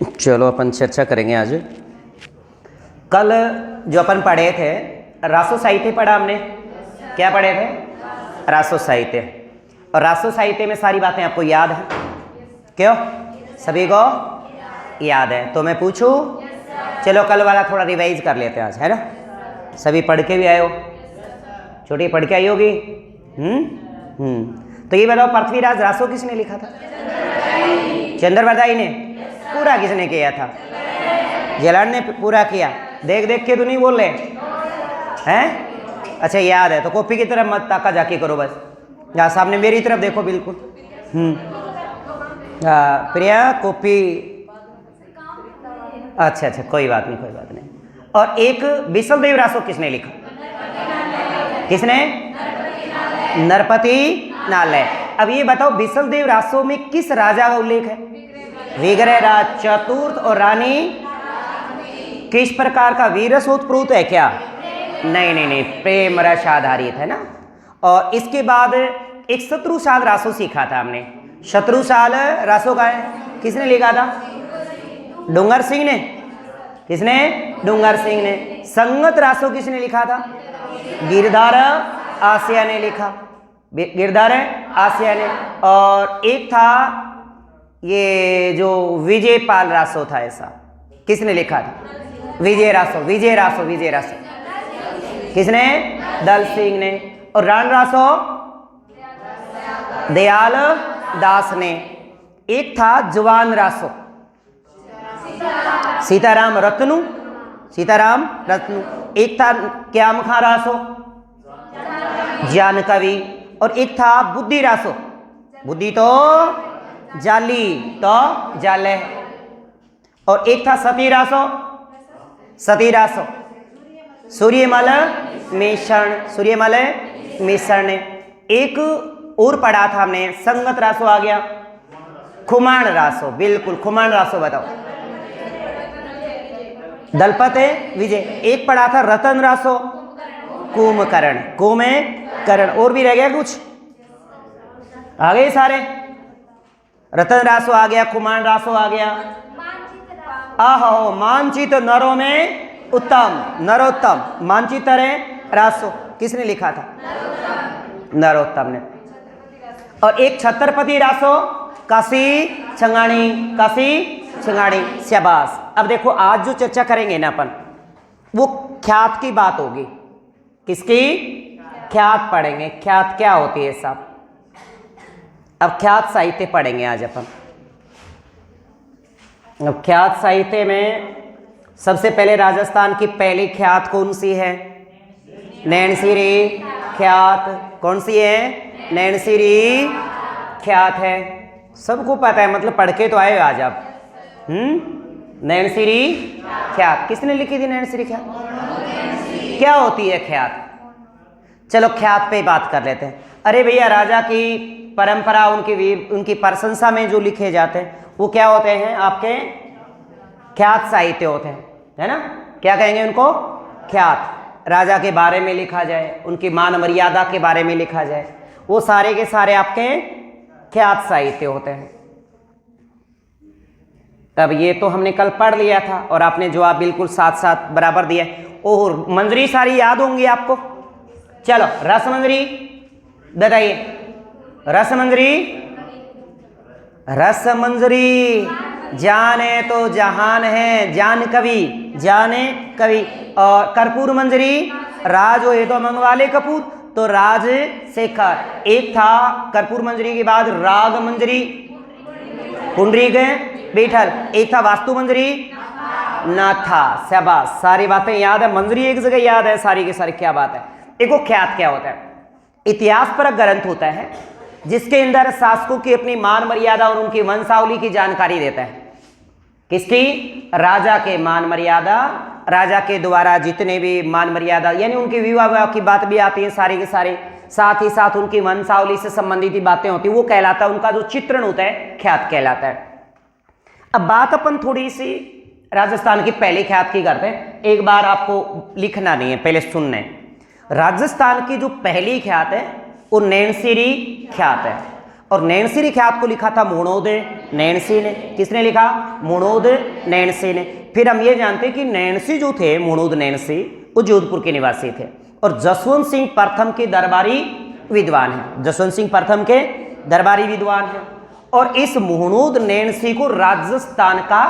चलो अपन चर्चा करेंगे आज। कल जो अपन पढ़े थे रासो साहित्य पढ़ा हमने। क्या पढ़े थे? रासो साहित्य। और रासो साहित्य में सारी बातें आपको याद है? क्यों? सभी को याद है? तो मैं पूछूं? चलो कल वाला थोड़ा रिवाइज कर लेते हैं आज, है ना? सभी पढ़ के भी आए हो? छोटी पढ़ के आई होगी। तो ये बताओ, पृथ्वीराज रासो किसने लिखा था? चंद्रबरदाई ने। पूरा किसने किया था? जलान ने पूरा किया। देख देख के तो नहीं बोल रहे हैं? अच्छा याद है तो कॉपी की तरफ मत ताका जाके करो, बस यहाँ सामने मेरी तरफ देखो बिल्कुल। प्रिया कॉपी। अच्छा अच्छा कोई बात नहीं, कोई बात नहीं। और एक बिसलदेव रासो किसने लिखा? किसने? नरपति नालय। अब ये बताओ बिसलदेव रासो में किस राजा का उल्लेख है? विग्रह राज चतुर्थ और रानी। किस प्रकार का वीरसोत्प्रोत है क्या? नहीं नहीं नहीं, प्रेम रस आधारित है ना। और इसके बाद एक शत्रुसाल रासो सीखा था हमने। शत्रुसाल रासो का है, किसने लिखा था? डूंगर सिंह ने। किसने? डूंगर सिंह ने। संगत रासो किसने लिखा था? गिरधार आसिया ने लिखा। गिरधार आसिया ने। और एक था ये जो विजयपाल रासो था, ऐसा किसने लिखा था? विजय रासो। विजय रासो, विजय रासो किसने? दल सिंह ने। और रान रासो दयाल दास ने। एक था जवान रासो, सीताराम रत्नु। सीताराम रत्नु। एक था क्यामखा रासो, ज्ञान कवि। और एक था बुद्धि रासो। बुद्धि तो जाली तो जाले। और एक था सती रासो। सती रासो सूर्यमल मिश्रण। सूर्यमल मिश्रण ने। एक और पढ़ा था हमने, संगत रासो आ गया। खुमाण रासो, बिल्कुल खुमाण रासो बताओ। दलपत विजय। एक पढ़ा था रतन रासो, कुंभकर्ण। कुंभकर्ण। और भी रह गया कुछ? आ गए सारे? रतन रासो आ गया, खुमाण रासो आ गया। आहो मानचित नरों में उत्तम, नरोत्तम। मानचित्र है रासो किसने लिखा था? नरोत्तम ने। और एक छत्रपति रासो, काशी छंगाणी। काशी छंगाणी, शाबाश। अब देखो आज जो चर्चा करेंगे ना अपन, वो ख्यात की बात होगी। किसकी? ख्यात पढ़ेंगे। ख्यात क्या होती है साहब? अब ख्यात साहित्य पढ़ेंगे आज अपन। अब ख्यात साहित्य में सबसे पहले राजस्थान की पहली ख्यात कौन सी है? नैनसिरी ख्यात। कौन सी है? नैनसिरी ख्यात है। सबको पता है, मतलब पढ़ के तो आए आज आप। नैनसिरी ख्यात किसने लिखी थी? नैनसिरी ख्यात। क्या होती है ख्यात? चलो ख्यात पे बात कर लेते हैं। अरे भैया, राजा की परंपरा, उनकी वीर, उनकी प्रशंसा में जो लिखे जाते हैं वो क्या होते हैं? आपके ख्यात साहित्य होते हैं, है ना? क्या कहेंगे उनको? ख्यात। राजा के बारे में लिखा जाए, उनकी मान मर्यादा के बारे में लिखा जाए, वो सारे के सारे आपके ख्यात साहित्य होते हैं। तब ये तो हमने कल पढ़ लिया था और आपने जवाब बिल्कुल साथ साथ बराबर दिया। और मंजरी सारी याद होंगी आपको। चलो रसमंजरी बताइए। रसमंजरी। रसमंजरी जाने तो जहान है, जान कवि, जाने कवि। और कर्पूर मंजरी राज हो तो मंगवाले कपूर, तो राज शेखर। एक था कर्पूर मंजरी के बाद राग मंजरी, पुंडरीक बीठल। एक था वास्तु मंजरी, नाथा। शाबाश, सारी बातें याद है। मंजरी एक जगह याद है, सारी की सारी। क्या बात है। देखो ख्यात क्या होता है? इतिहास पर ग्रंथ होता है जिसके अंदर शासकों की अपनी मान मर्यादा और उनकी वंशावली की जानकारी देता है। किसकी? राजा के मान मर्यादा, राजा के द्वारा जितने भी मान मर्यादा, यानी उनके विवाह की बात भी आती है सारी की सारी। साथ ही साथ उनकी वंशावली से संबंधित बातें होती है, वो कहलाता है, उनका जो चित्रण होता है ख्यात कहलाता है। अब बात अपन थोड़ी सी राजस्थान की पहली ख्यात की करते हैं। एक बार आपको लिखना नहीं है, पहले सुनना है। राजस्थान की जो पहली ख्यात है वो नैनसिरी ख्यात है। और नैनसी ख्यात को लिखा था मोणोद नैनसी ने। किसने लिखा? मोणोद नैनसी ने। फिर हम ये जानते हैं कि नैनसी जो थे, मोणोद नैनसी, वो जोधपुर के निवासी थे और जसवंत सिंह प्रथम के दरबारी विद्वान हैं। जसवंत सिंह प्रथम के दरबारी विद्वान हैं और इस मोहनूद नैनसी को राजस्थान का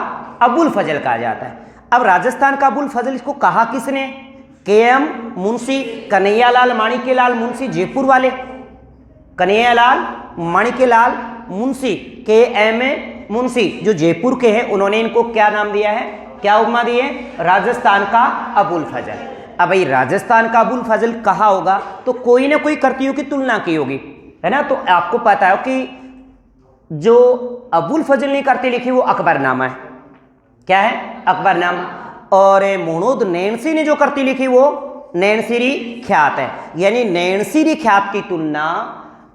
अबुल फजल कहा जाता है। अब राजस्थान का अबुल फजल इसको कहा किसने? के.एम. मुंशी, कन्हैयालाल माणिक्यलाल मुंशी, जयपुर वाले कन्हैयालाल माणिक्यलाल मुंशी, के.एम. मुंशी जो जयपुर के हैं, उन्होंने इनको क्या नाम दिया है, क्या उपमा दी है? राजस्थान का अबुल फजल। अब भाई राजस्थान का अबुल फजल कहा होगा तो कोई ना कोई करतियों की तुलना की होगी, है ना। तो आपको पता है कि जो अबुल फजल ने करती लिखी वो अकबरनामा है। क्या है? अकबरनामा। और मोहनूद नैनसी ने जो करती लिखी वो नैनसीरी ख्यात है। यानी नैनसीरी ख्यात की तुलना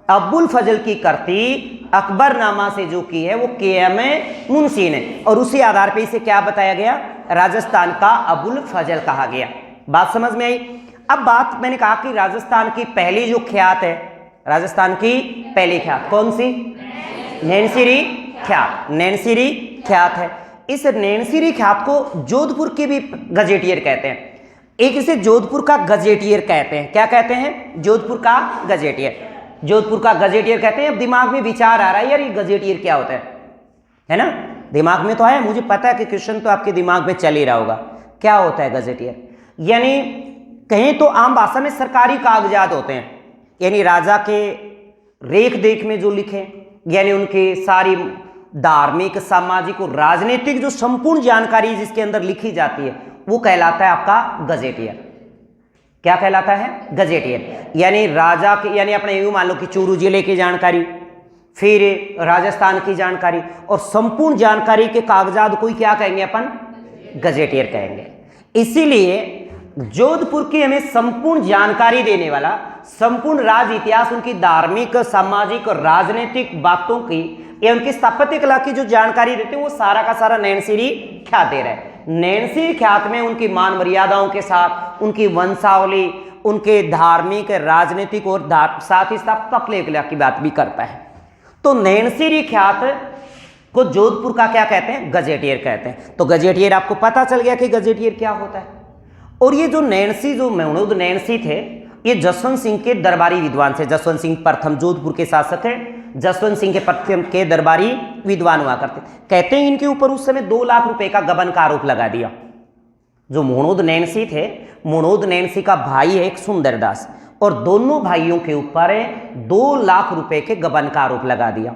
अबुल फजल की करती अकबरनामा से जो की है वो के.एम. मुंशी ने, और उसी आधार पे इसे क्या बताया गया? राजस्थान का अबुल फजल कहा गया। बात समझ में आई? अब बात मैंने कहा कि राजस्थान की पहली जो ख्यात है, राजस्थान की पहली ख्यात कौन सी? नैनसीरी ख्यात। नैनसीरी ख्यात है। इस नैनसीरी ख्यात को जोधपुर के भी गजेटियर कहते हैं। एक इसे जोधपुर का गजेटियर कहते हैं। क्या कहते हैं? जोधपुर का गजेटियर। जोधपुर का गजेटियर कहते हैं। अब दिमाग में विचार आ रहा है यार ये गजेटियर क्या होता है ना। दिमाग में तो आया, मुझे पता है कि क्वेश्चन तो आपके दिमाग में चल ही रहा होगा। क्या होता है गजेटियर? यानी कहें तो आम भाषा में सरकारी कागजात होते हैं, यानी राजा के रेख देख में जो लिखे, यानी उनकी सारी धार्मिक, सामाजिक और राजनीतिक जो संपूर्ण जानकारी जिसके अंदर लिखी जाती है वो कहलाता है आपका गजेटियर। क्या कहलाता है? गजेटियर। यानी राजा के, यानी अपने यूं मान लो कि चूरू जिले की जानकारी, फिर राजस्थान की जानकारी और संपूर्ण जानकारी के कागजात को क्या कहेंगे अपन? गजेटियर कहेंगे। इसीलिए जोधपुर की हमें संपूर्ण जानकारी देने वाला, संपूर्ण राज इतिहास, उनकी धार्मिक, सामाजिक और राजनीतिक बातों की या उनकी स्थापत्य कला की जो जानकारी देते हैं वो सारा का सारा नैनसीरी ख्यात दे रहा है। नैनसीरी ख्यात में उनकी मान मर्यादाओं के साथ, उनकी वंशावली, उनके धार्मिक, राजनीतिक और साथ ही स्थापत्य कला की बात भी करता है। तो नैनसीरी ख्यात को जोधपुर का क्या कहते हैं? गजेटियर कहते हैं। तो गजेटियर आपको पता चल गया कि गजेटियर क्या होता है। और ये जो नैनसी, जो मोहनूद नैनसी थे, ये जसवंत सिंह के दरबारी विद्वान थे। जसवंत सिंह प्रथम जोधपुर के शासक हैं। जसवंत सिंह के प्रथम के दरबारी विद्वान हुआ करते। कहते हैं इनके ऊपर उस समय 2 लाख रुपए का गबन का आरोप लगा दिया। जो मोहनूद नैनसी थे, मोहनूद नैनसी का भाई है एक सुंदरदास, और दोनों भाइयों के ऊपर 2 लाख रुपए के गबन का आरोप लगा दिया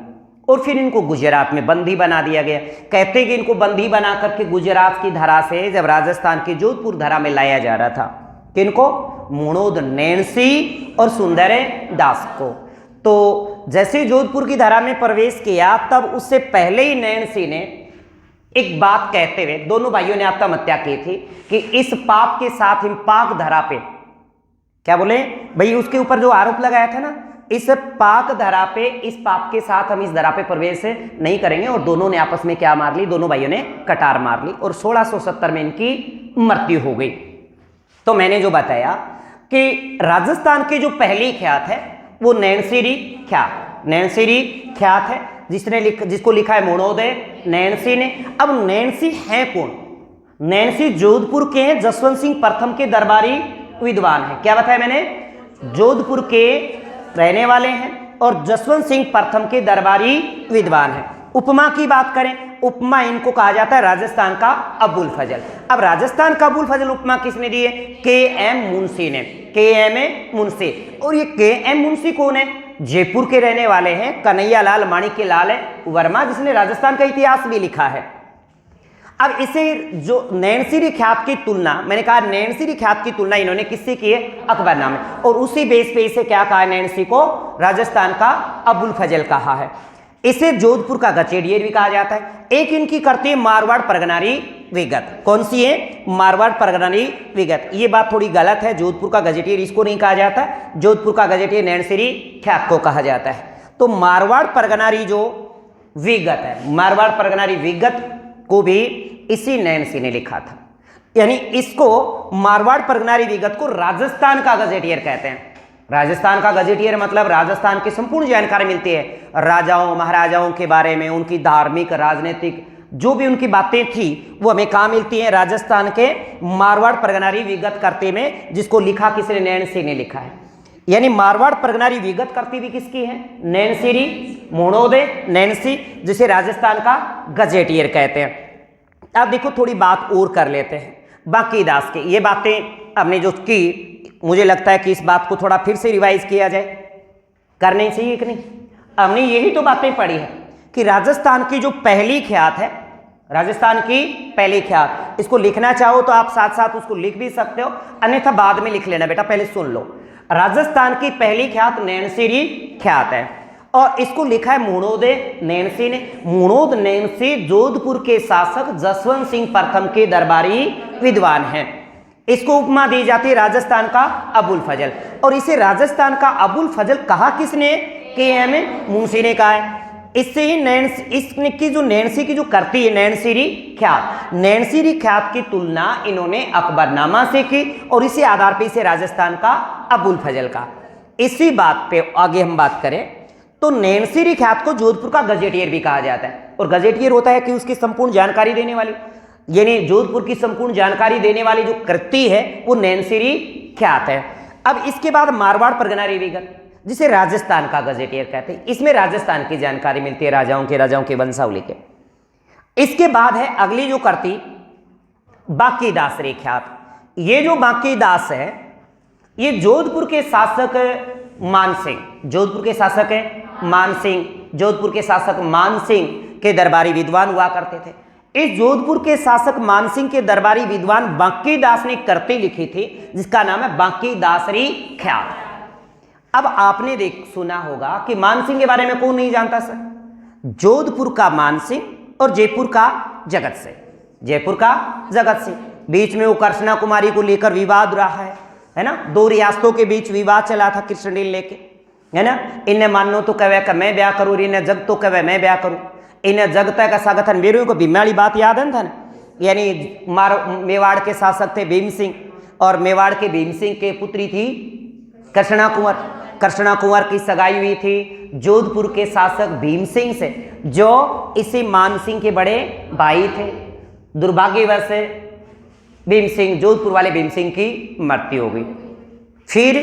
और फिर इनको गुजरात में बंदी बना दिया गया। कहते हैं कि इनको बंदी बना करके गुजरात की धरा से जब राजस्थान की जोधपुर धरा में लाया जा रहा था, किनको? मोहनूद नैनसी और सुंदर दास को। तो जैसे जोधपुर की धरा में प्रवेश किया तब उससे पहले ही नैनसी ने एक बात कहते हुए, दोनों भाइयों ने आत्महत्या की थी कि इस पाप के साथ हम पाक धरा पे, क्या बोले भाई, उसके ऊपर जो आरोप लगाया था ना, इस पाक धरा पे, इस पाप के साथ हम इस धरा पे प्रवेश नहीं करेंगे। और दोनों ने आपस में क्या मार ली? दोनों भाइयों ने कटार मार ली और 1670 में इनकी मृत्यु हो गई। तो मैंने जो बताया कि राजस्थान की जो पहली ख्यात है वो नैनसीरी ख्यात, नैनसीरी ख्यात है, जिसको लिखा है मोहनूद नैनसी ने। अब नैनसी हैं कौन? नैनसी जोधपुर के हैं, जसवंत सिंह प्रथम के दरबारी विद्वान हैं। क्या बताया मैंने? जोधपुर के रहने वाले हैं और जसवंत सिंह प्रथम के दरबारी विद्वान हैं। उपमा की बात करें, उपमा इनको कहा जाता है राजस्थान का अबुल फजल। अब राजस्थान का अबुल फजल उपमा किसने दी है? के.एम. मुंशी ने, के.एम. मुंशी। और ये के.एम. मुंशी कौन है? जयपुर के रहने वाले हैं, कन्हैयालाल माणिक्यलाल वर्मा, जिसने राजस्थान का इतिहास भी लिखा है। अब इसे जो नैनसीरी ख्यात की तुलना, मैंने कहा नैनसीरी ख्यात की तुलना इन्होंने किससे की है? अकबरनामे। और उसी बेस पे इसे क्या कहा है? नैनसी को राजस्थान का अबुल फजल कहा है। इसे जोधपुर का गजेटियर भी कहा जाता है। एक इनकी करती है मारवाड़ परगनारी विगत। कौन सी है? मारवाड़ परगनारी विगत। ये बात थोड़ी गलत है, जोधपुर का गजेटियर इसको नहीं कहा जाता, जोधपुर का गजेटियर नैनसीरी ख्यात को कहा जाता है। तो मारवाड़ परगनारी जो विगत है, मारवाड़ परगनारी विगत को भी इसी नैनसी ने लिखा था। यानी इसको मारवाड़ परगनारी विगत को राजस्थान का गजेटियर कहते हैं। राजस्थान का गजेटियर मतलब राजस्थान की संपूर्ण जानकारी मिलती है, राजाओं महाराजाओं के बारे में, उनकी धार्मिक राजनीतिक जो भी उनकी बातें थी वो हमें कहाँ मिलती हैं, राजस्थान के मारवाड़ परगनारी विगत करते में, जिसको लिखा किसने, नैनसी ने लिखा है। यानी मारवाड़ परगनारी विगत करती भी किसकी है, नैनसी मोहनोदय नैनसी, जिसे राजस्थान का गजेटियर कहते हैं। अब देखो थोड़ी बात और कर लेते हैं बाकी दास के। ये बातें हमने जो की, मुझे लगता है कि इस बात को थोड़ा फिर से रिवाइज किया जाए, करनी चाहिए कि नहीं। हमने यही तो बातें पढ़ी है कि राजस्थान की जो पहली ख्यात है, राजस्थान की पहली ख्यात, इसको लिखना चाहो तो आप साथ साथ उसको लिख भी सकते हो, अन्यथा बाद में लिख लेना बेटा, पहले सुन लो। राजस्थान की पहली ख्यात नैनसीरी ख्यात है और इसको लिखा है मोहनोदय नैनसी ने। मोहनोद नैनसी जोधपुर के शासक जसवंत सिंह प्रथम के दरबारी विद्वान हैं। इसको उपमा दी जाती है राजस्थान का अबुल फजल, और इसे राजस्थान का अबुल फजल कहा किसने, के.एम. मुंशी ने कहा है। इससे ही इसने की जो नैनसी की जो करती है नैनसीरी ख्यात, नैनसीरी ख्यात की तुलना इन्होंने अकबरनामा से की और इसी आधार पर इसे राजस्थान का अबुल फजल का। इसी बात पे आगे हम बात करें तो नैनसीरी ख्यात को जोधपुर का गजेटियर भी कहा जाता है, और गजेटियर होता है कि उसकी संपूर्ण जानकारी देने वाली, यानी जोधपुर की संपूर्ण जानकारी देने वाली जो कृति है वो नैनसीरी ख्यात है। अब इसके बाद मारवाड़ परगनारी विगत, जिसे राजस्थान का गजेटियर कहते हैं, इसमें राजस्थान की जानकारी मिलती है, राजाओं के वंशावली के। इसके बाद है अगली जो करती बाकी दासरी ख्यात। ये जो बाकी दास है ये जोधपुर के शासक मानसिंह, जोधपुर के शासक है मानसिंह, जोधपुर के शासक मानसिंह के दरबारी विद्वान हुआ करते थे। इस जोधपुर के शासक मानसिंह के दरबारी विद्वान बांकी दास ने करती लिखी थी जिसका नाम है बांकी दासरी ख्यात। अब आपने सुना होगा कि मानसिंह के बारे में कौन नहीं जानता सर, जोधपुर का मानसिंह और जयपुर का जगत सिंह, जयपुर का जगत सिंह। बीच में वो कृष्णा कुमारी को लेकर विवाद रहा है ना, दो रियासतों के बीच विवाद चला था कृष्णडील लेके, है ना। इन्हें मानो तो कहे कि मैं ब्याह करूँ, इन्हें जग तो कहे मैं ब्याह करूँ, इन्हें जगता का सागथन मेरे को भीमाली बात याद है था ना। यानी मेवाड़ के शासक थे भीम सिंह और मेवाड़ के भीम सिंह के पुत्री थी कृष्णा कुंवर। कृष्णा कुंवर की सगाई हुई थी जोधपुर के शासक भीम सिंह से, जो इसी मान सिंह के बड़े भाई थे। दुर्भाग्यवश भीम सिंह, जोधपुर वाले भीम सिंह की मृत्यु हो गई। फिर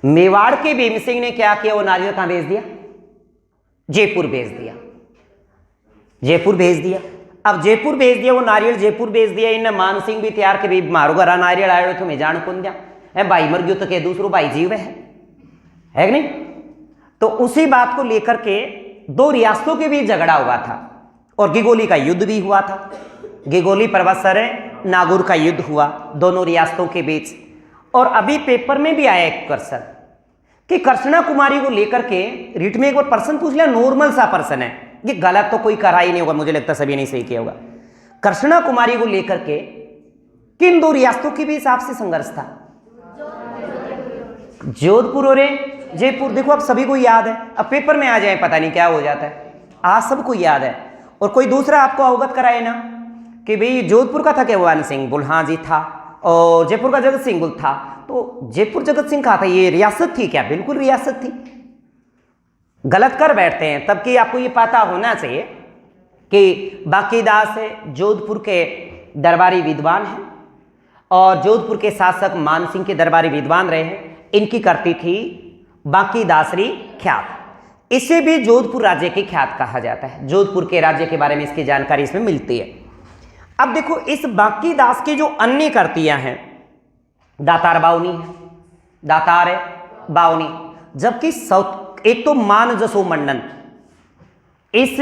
मेवाड़ के भीम सिंह ने क्या किया, वो नारियल कहां भेज दिया, जयपुर भेज दिया, जयपुर भेज दिया। अब जयपुर भेज दिया, वो नारियल जयपुर भेज दिया। इन मान सिंह भी तैयार के भी मारो घरा नारियल आयो तुम्हें जान कौन दिया है, भाई मर गयो तो के दूसरो भाई जीव है कि नहीं। तो उसी बात को लेकर के दो रियासतों के बीच झगड़ा हुआ था और गिगोली का युद्ध भी हुआ था। गिगोली पर्वतसर नागौर का युद्ध हुआ दोनों रियासतों के बीच। और अभी पेपर में भी आया एक क्वेश्चन कि कृष्णा कुमारी को लेकर के रिट में एक बार प्रश्न पूछ लिया, नॉर्मल सा प्रश्न है, ये गलत तो कोई करा ही नहीं होगा, मुझे लगता है सभी ने सही किया होगा। कृष्णा कुमारी को लेकर के किन दो रियासतों के बीच आपसे संघर्ष था, जोधपुर और जयपुर। देखो अब सभी को याद है, अब पेपर में आ जाए पता नहीं क्या हो जाता है, आज सबको याद है। और कोई दूसरा आपको अवगत कराए ना कि भाई जोधपुर का था केवान सिंह बुल, हाँ जी था, और जयपुर का जगत सिंह बुल था। तो जयपुर जगत सिंह कहा था, ये रियासत थी क्या, बिल्कुल रियासत थी। गलत कर बैठते हैं, तब कि आपको ये पता होना चाहिए कि बांकी दास जोधपुर के दरबारी विद्वान हैं और जोधपुर के शासक मान सिंह के दरबारी विद्वान रहे हैं। इनकी करती थी बांकी दासरी ख्यात। इसे भी जोधपुर राज्य की ख्यात कहा जाता है। जोधपुर के राज्य के बारे में इसकी जानकारी इसमें मिलती है। अब देखो इस बांकी दास की जो अन्य करतियां हैं, दातार बावनी है, दातार बावनी, जबकि एक तो मान जसो मंडन। इस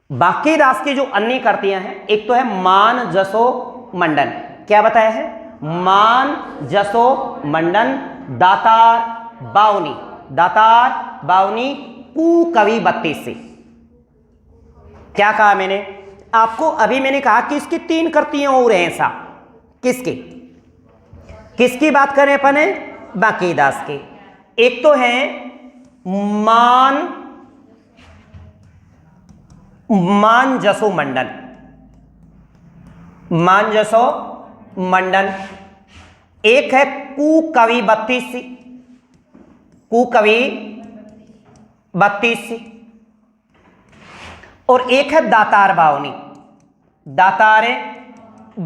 बांकी दास की जो अन्य करतियां हैं, एक तो है मान जसो मंडन, क्या बताया है, मान जसो मंडन, दातार बावनी, दातार बावनी कु कवि 32 से। क्या कहा मैंने आपको, अभी मैंने कहा कि इसकी 3 करतियां और हैं सा, किसकी बात करें अपन, बांकी दास की। एक तो है मान जसो मंडन, मान जसो मंडन, एक है कुकवि 32सी, कुकवि 32सी, और एक है दातार 52, दातार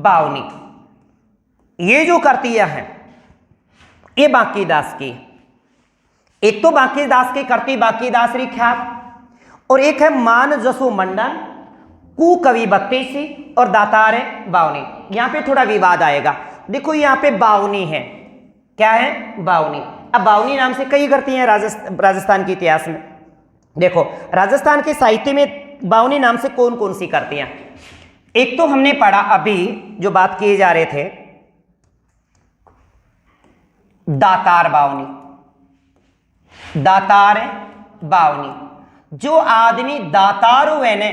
52। ये जो करतियां हैं ये बांकीदास की, एक तो बांकीदास की करती बांकीदास री ख्यात, और एक है मान जसो मंडन, कुकवि 32सी और दातार 52। यहां पे थोड़ा विवाद आएगा। देखो यहां पे 52 है, क्या है 52। अब 52 नाम से कई करती हैं राजस्थान के इतिहास में। देखो राजस्थान के साहित्य में 52 नाम से कौन कौन सी करती हैं। एक तो हमने पढ़ा अभी जो बात किए जा रहे थे, दातार 52, दातार 52। जो आदमी दातार हुए ने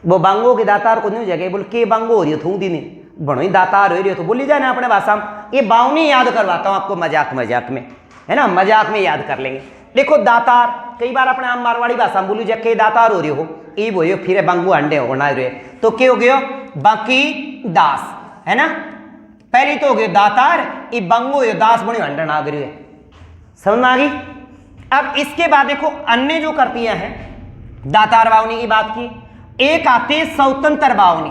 वो बांगो के दातार को नहीं जगह बोल के बांगो हो रही थू दी नहीं बनो ही दातार हो रही हो तो बोली जाए अपने भाषा में। ये 52 याद करवाता हूं आपको मजाक मजाक में, है ना, मजाक में याद कर लेंगे। देखो दातार कई बार अपने आम मारवाड़ी भाषा में बोली जाए दातार हो रही हो ये बोलियो फिर बांगो अंडे होना रहे तो क्या हो गयो बाकी दास, है ना। पहले तो हो गयो दातार, ये बांगो यो दास बनी अंडा ना गई है, समझ में आ गई। अब इसके बाद देखो अन्य जो करतियां हैं दातार 52 की बात की, एक आते स्वतंत्र 52,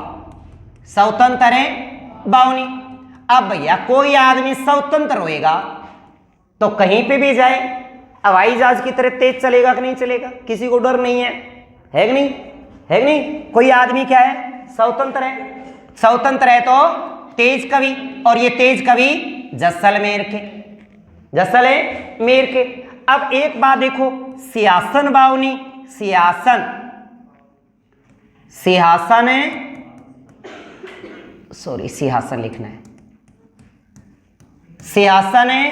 स्वतंत्र 52। अब भैया कोई आदमी स्वतंत्र होएगा तो कहीं पे भी जाए हवाई जहाज की तरह तेज चलेगा कि नहीं चलेगा, किसी को डर नहीं है कि नहीं, है कि नहीं। कोई आदमी क्या है स्वतंत्र है, स्वतंत्र है तो तेज कवि, और ये तेज कवि जैसलमेर के, जैसलमेर के। अब एक बात देखो सियासन 52, सियासन, सिंहासन है, सॉरी सिंहासन लिखना है, सिंहासन है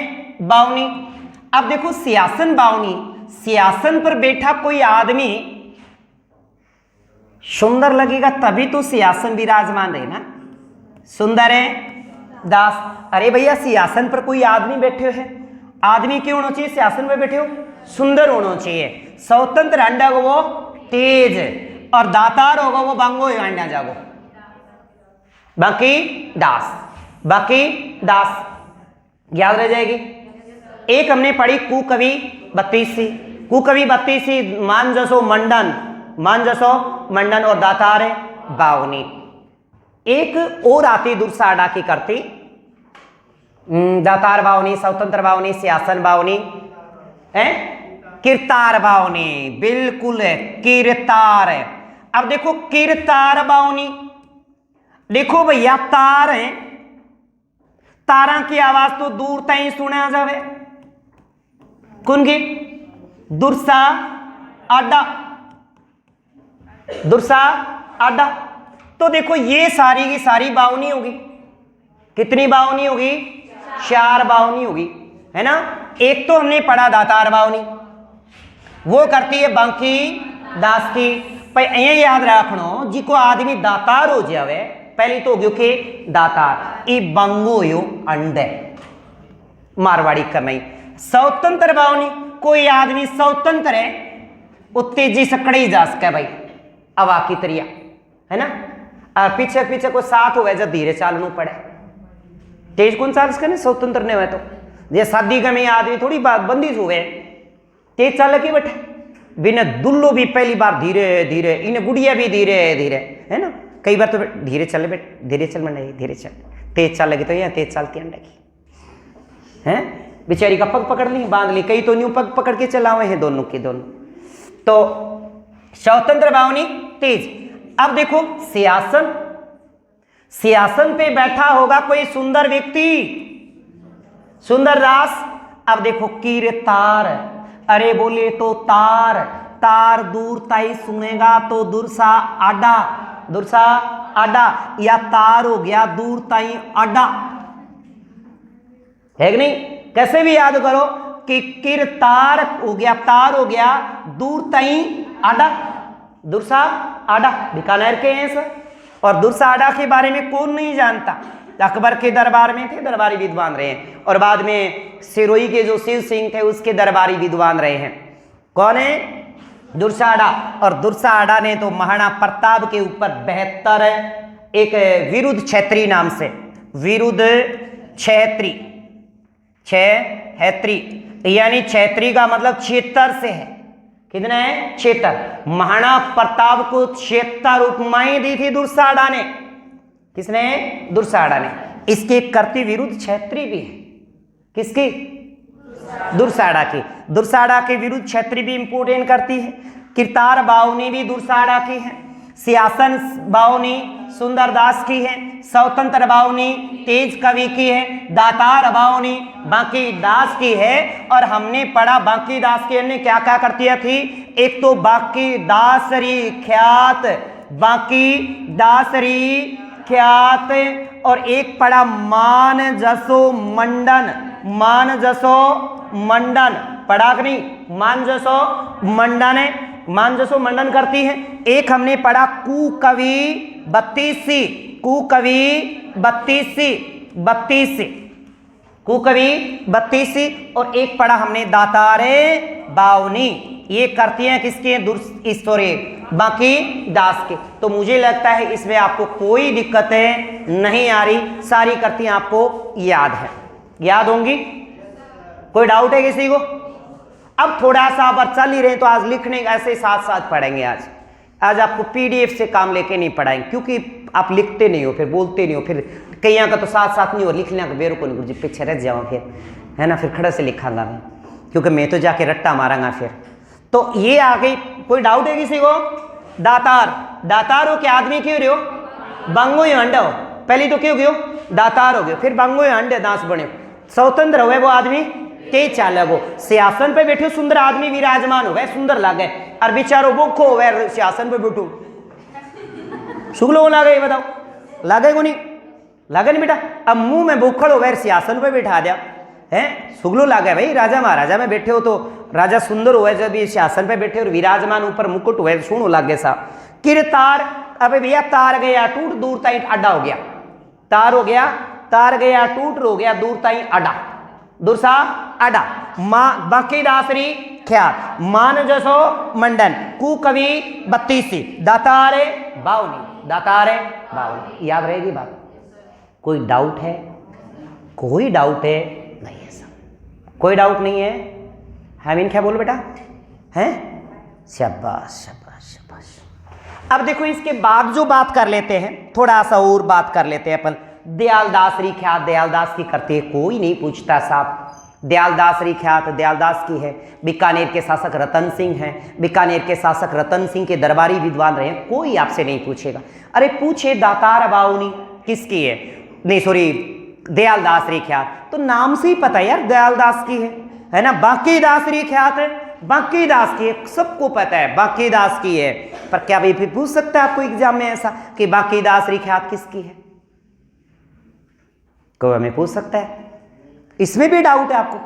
52। अब देखो सिंहासन 52, सिंहासन पर बैठा कोई आदमी सुंदर लगेगा तभी तो सिंहासन विराजमान रहे ना, सुंदर है दास। अरे भैया सिंहासन पर कोई आदमी बैठे है, आदमी क्यों होना चाहिए सिंहासन पर बैठे हो, सुंदर होना चाहिए। स्वतंत्र अंडा को वो तेज, और दातार होगा वो बांगो अंडा जागो, बाकी दास, बाकी दास याद रह जाएगी। एक हमने पढ़ी कुकवि 32सी, कुकवि 32सी मान जसो मंडन, मान जसो मंडन और दातार 52। एक और आती दुर्साडा की करती, दातार 52, स्वतंत्र 52, सिंहासन 52 है, किरतार 52, बिल्कुल है किरतार है। अब देखो किरतार 52, देखो भैया तार है, तारा की आवाज तो दूर तक सुना जावे, कौन की दुर्सा आडा, दुर्सा आडा। तो देखो ये सारी की सारी 52 होगी, कितनी 52 होगी, 4 52 होगी, है ना। एक तो हमने पढ़ा दातार 52, वो करती है बांकी दास की। पर ये याद रखनो जिको आदमी दातार हो जावे पहले तो हो के दातार ई बंगो यो अंडे मारवाड़ी कमाई। स्वतंत्र 52 कोई आदमी स्वतंत्र है वो तेजी से कड़ी जा सके भाई हवा की तरिया, है ना। और पीछे पीछे कोई साथ हो जब धीरे चालना पड़े, तेज कौन चाल सके स्वतंत्र ने हुए तो ये शादी का में आदमी थोड़ी बात बंदिश हुए तेज चाल के बैठे बिना दुल्लो भी पहली बार धीरे धीरे, इन्हें गुड़िया भी धीरे धीरे, है ना। कई बार तो धीरे चल बेट, धीरे चल मंडा, धीरे चल, तेज चल लगी तो यहाँ तेज चलती अंडा की, है बेचारी का पग पकड़ ली बांध ली, कई तो न्यू पग पकड़ के चलावे हैं दोनों के दोनों। तो स्वतंत्र 52 तेज। अब देखो सिंहासन, सिंहासन पे बैठा होगा कोई सुंदर व्यक्ति, सुंदर रास। अब देखो कीरतार, अरे बोले तो तार, तार दूर ताई सुनेगा तो दुर्सा आडा, दुर्सा आडा, या तार हो गया दूर ताई आडा, है कि नहीं। कैसे भी याद करो कि किरतार हो गया, तार हो गया दूर ताई आडा, दुर्सा आडा बीकानेर के हैं सर। और दुर्सा आडा के बारे में कौन नहीं जानता, अकबर के दरबार में थे, दरबारी विद्वान रहे हैं, और बाद में सिरोही के जो शिव सिंह थे उसके दरबारी विद्वान रहे हैं। कौन है, दुर्साडा। और दुर्साडा ने तो महाराणा प्रताप के ऊपर 72 एक विरुद्ध क्षेत्री नाम से विरुद्ध छैत्री, छैत्री यानी छैत्री का मतलब 76 से है। कितना है? 76। महाराणा प्रताप को 76 उपमाएं दी थी दुर्साढ़ा ने। किसने? दुर्साढ़ा ने। इसके करती विरुद्ध छैत्री भी है। किसकी? दुर्साढ़ा की। दुर्साढ़ा के विरुद्ध छैत्री भी इंपोर्टेंट करती है। किरतार बावनी भी दुर्साढ़ा की है। सियासन बावनी सुंदरदास की है। स्वतंत्र बावनी तेज कवि की है। दातार बावनी बांकी दास की है। और हमने पढ़ा बांकी दास की ने क्या क्या करती थी। एक तो बांकी दासरी ख्यात, बांकी दासरी ख्यात, और एक पढ़ा मान जसो मंडन, मान जसो मंडन। पढ़ा कि नहीं? मान जसो मंडन है, मान जसो मंडन करती है। एक हमने पढ़ा कुकवि 32सी, कुकवि 32सी, 32सी, कुकवि 32सी। और एक पढ़ा हमने दातारे बावनी। ये करती हैं किसके? सॉरी बांकी दास के। तो मुझे लगता है इसमें आपको कोई दिक्कतें नहीं आ रही, सारी करतियां आपको याद है, याद होंगी। कोई डाउट है किसी को? अब थोड़ा सा आप चल ही रहे तो आज लिखने ऐसे साथ साथ पढ़ेंगे। आज आपको पीडीएफ से काम लेके नहीं पढ़ाएंगे, क्योंकि आप लिखते नहीं हो, फिर बोलते नहीं हो, फिर कई का तो साथ साथ नहीं हो, लिखने का बेरो को नहीं, गुरुजी पीछे रह जाऊँ फिर, है ना, फिर खड़े से लिखांगा मैं, क्योंकि मैं तो जाके रट्टा मारांगा फिर। तो ये आ गई। कोई डाउट है किसी को? दातार, दातार हो क्या आदमी क्यों रहे हो? बांगो ही अंडा हो। पहले तो क्यों गयो? दातार हो गयो, फिर बांगो ही अंडे दास बने। स्वतंत्र हो वो आदमी के चालक हो। सियासन पे बैठे सुंदर आदमी विराजमान हो गए, सुंदर लागे, और बेचारो भूखो हो गए सियासन पे बैठो, शुक्लो लागे? बताओ लागे को नहीं? लागे नहीं बेटा? अब मुंह में भूखड़ हो गए, सियासन पे बैठा दिया है, सुगलो लागे भाई। राजा महाराजा में बैठे हो तो राजा सुंदर हुए, जब ये सियासन पे बैठे और विराजमान ऊपर मुकुट हुए, सुनो लागे सा। किरतार, अबे भैया तार गया टूट, दूर ताई अड्डा हो गया। तार हो गया, तार गया टूट, हो गया दूर ताई अड्डा, दुरसा अड्डा। मां बांकी दासरी ख्यात, मान जसो मंडन, कुकवि 32सी, दातारे बावनी, दातारे बावनी। याद रहेगी बात? कोई डाउट है? कोई डाउट है? नहीं है सब, कोई डाउट नहीं है। हमीन क्या बोलो बेटा? हैं? शाबाश शाबाश शाबाश। अब देखो इसके बाद जो बात कर लेते हैं, थोड़ा सा और बात कर लेते हैं अपन। दयालदासरी ख्यात दयालदास की करते हैं, कोई नहीं पूछता साहब। दयालदासरी ख्यात दयालदास की है। बीकानेर के शासक रतन सिंह हैं, बीकानेर के शासक रतन सिंह के दरबारी विद्वान रहे, कोई आपसे नहीं पूछेगा। अरे पूछे दातार बावनी किसकी है? नहीं सॉरी, दयालदासरी ख्यात, तो नाम से ही पता है यार दयालदास की है ना। बांकी दासरी ख्यात है, बांकी दास की है, सबको पता है बांकी दास की है। पर क्या भाई फिर पूछ सकता है आपको एग्जाम में ऐसा कि बांकी दासरी ख्यात किसकी है? कोई हमें पूछ सकता है? इसमें भी डाउट है आपको?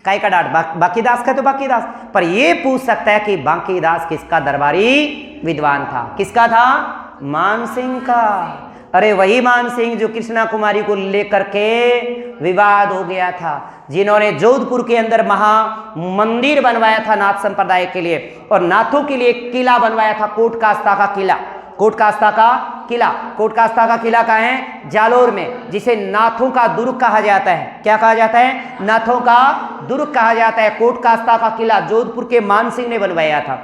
काय का डाउट? बांकी दास का तो बांकी दास, पर ये पूछ सकता है कि बांकी दास किसका दरबारी विद्वान था? किसका था? मान सिंह का। अरे वही मान सिंह जो कृष्णा कुमारी को लेकर के विवाद हो गया था, जिन्होंने जोधपुर के अंदर महा मंदिर बनवाया था नाथ संप्रदाय के लिए, और नाथों के लिए एक किला बनवाया था, कोट कास्ता का किला। कोट कास्ता का किला, कोट कास्ता का किला कहाँ है? जालोर में, जिसे नाथों का दुर्ग कहा जाता है। क्या कहा जाता है? नाथों का दुर्ग कहा जाता है। कोट कास्ता का किला जोधपुर के मान सिंह ने बनवाया था,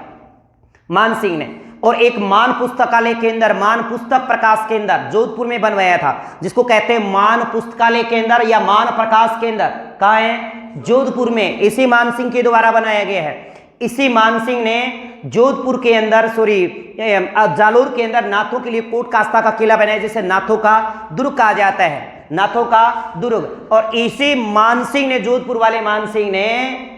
मान सिंह ने। और एक मान पुस्तकालय केंद्र, मान पुस्तक प्रकाश केंद्र जोधपुर में बनवाया था, जिसको कहते हैं मान पुस्तकालय केंद्र या मान प्रकाश केंद्र। कहाँ है? जोधपुर में। इसी मान सिंह के द्वारा बनाया गया है। इसी मान सिंह ने जोधपुर के अंदर जालोर के अंदर नाथों के लिए कोट कास्ता का किला बनाया, जिसे नाथों का दुर्ग कहा जाता है, नाथों का दुर्ग। और इसी मान सिंह ने, जोधपुर वाले मान सिंह ने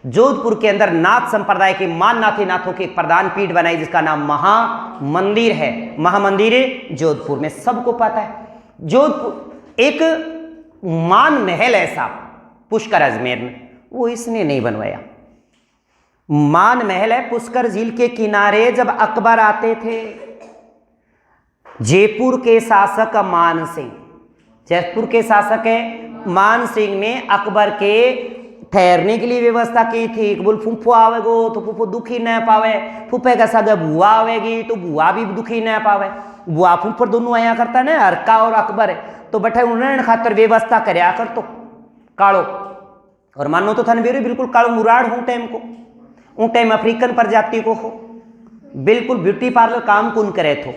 जोधपुर के अंदर नाथ संप्रदाय के माननाथी नाथों की एक प्रधान पीठ बनाई, जिसका नाम महा मंदिर है। महामंदिर जोधपुर में, सबको पता है। जोधपुर एक मान महल ऐसा पुष्कर अजमेर में, वो इसने नहीं बनवाया। मान महल है पुष्कर झील के किनारे। जब अकबर आते थे, जयपुर के शासक मान सिंह, जयपुर के शासक है मान सिंह ने अकबर के ठहरने के लिए व्यवस्था की थी। बोल फूफो आवेगो तो फूफो दुखी न पावे, फूफे का सगा बुआ आवेगी तो बुआ भी दुखी न पावे। बुआ फूफर दोनों आया करता है ना, हरका और अकबर है। तो बठे उन्हें खातर व्यवस्था करया कर तो कालो। और मानो तो थाने बेरू बिल्कुल कालो मुराड़ हूँ टाइम को, ऊ टाइम अफ्रीकन प्रजाति को हो, बिल्कुल ब्यूटी पार्लर काम कौन करे थो।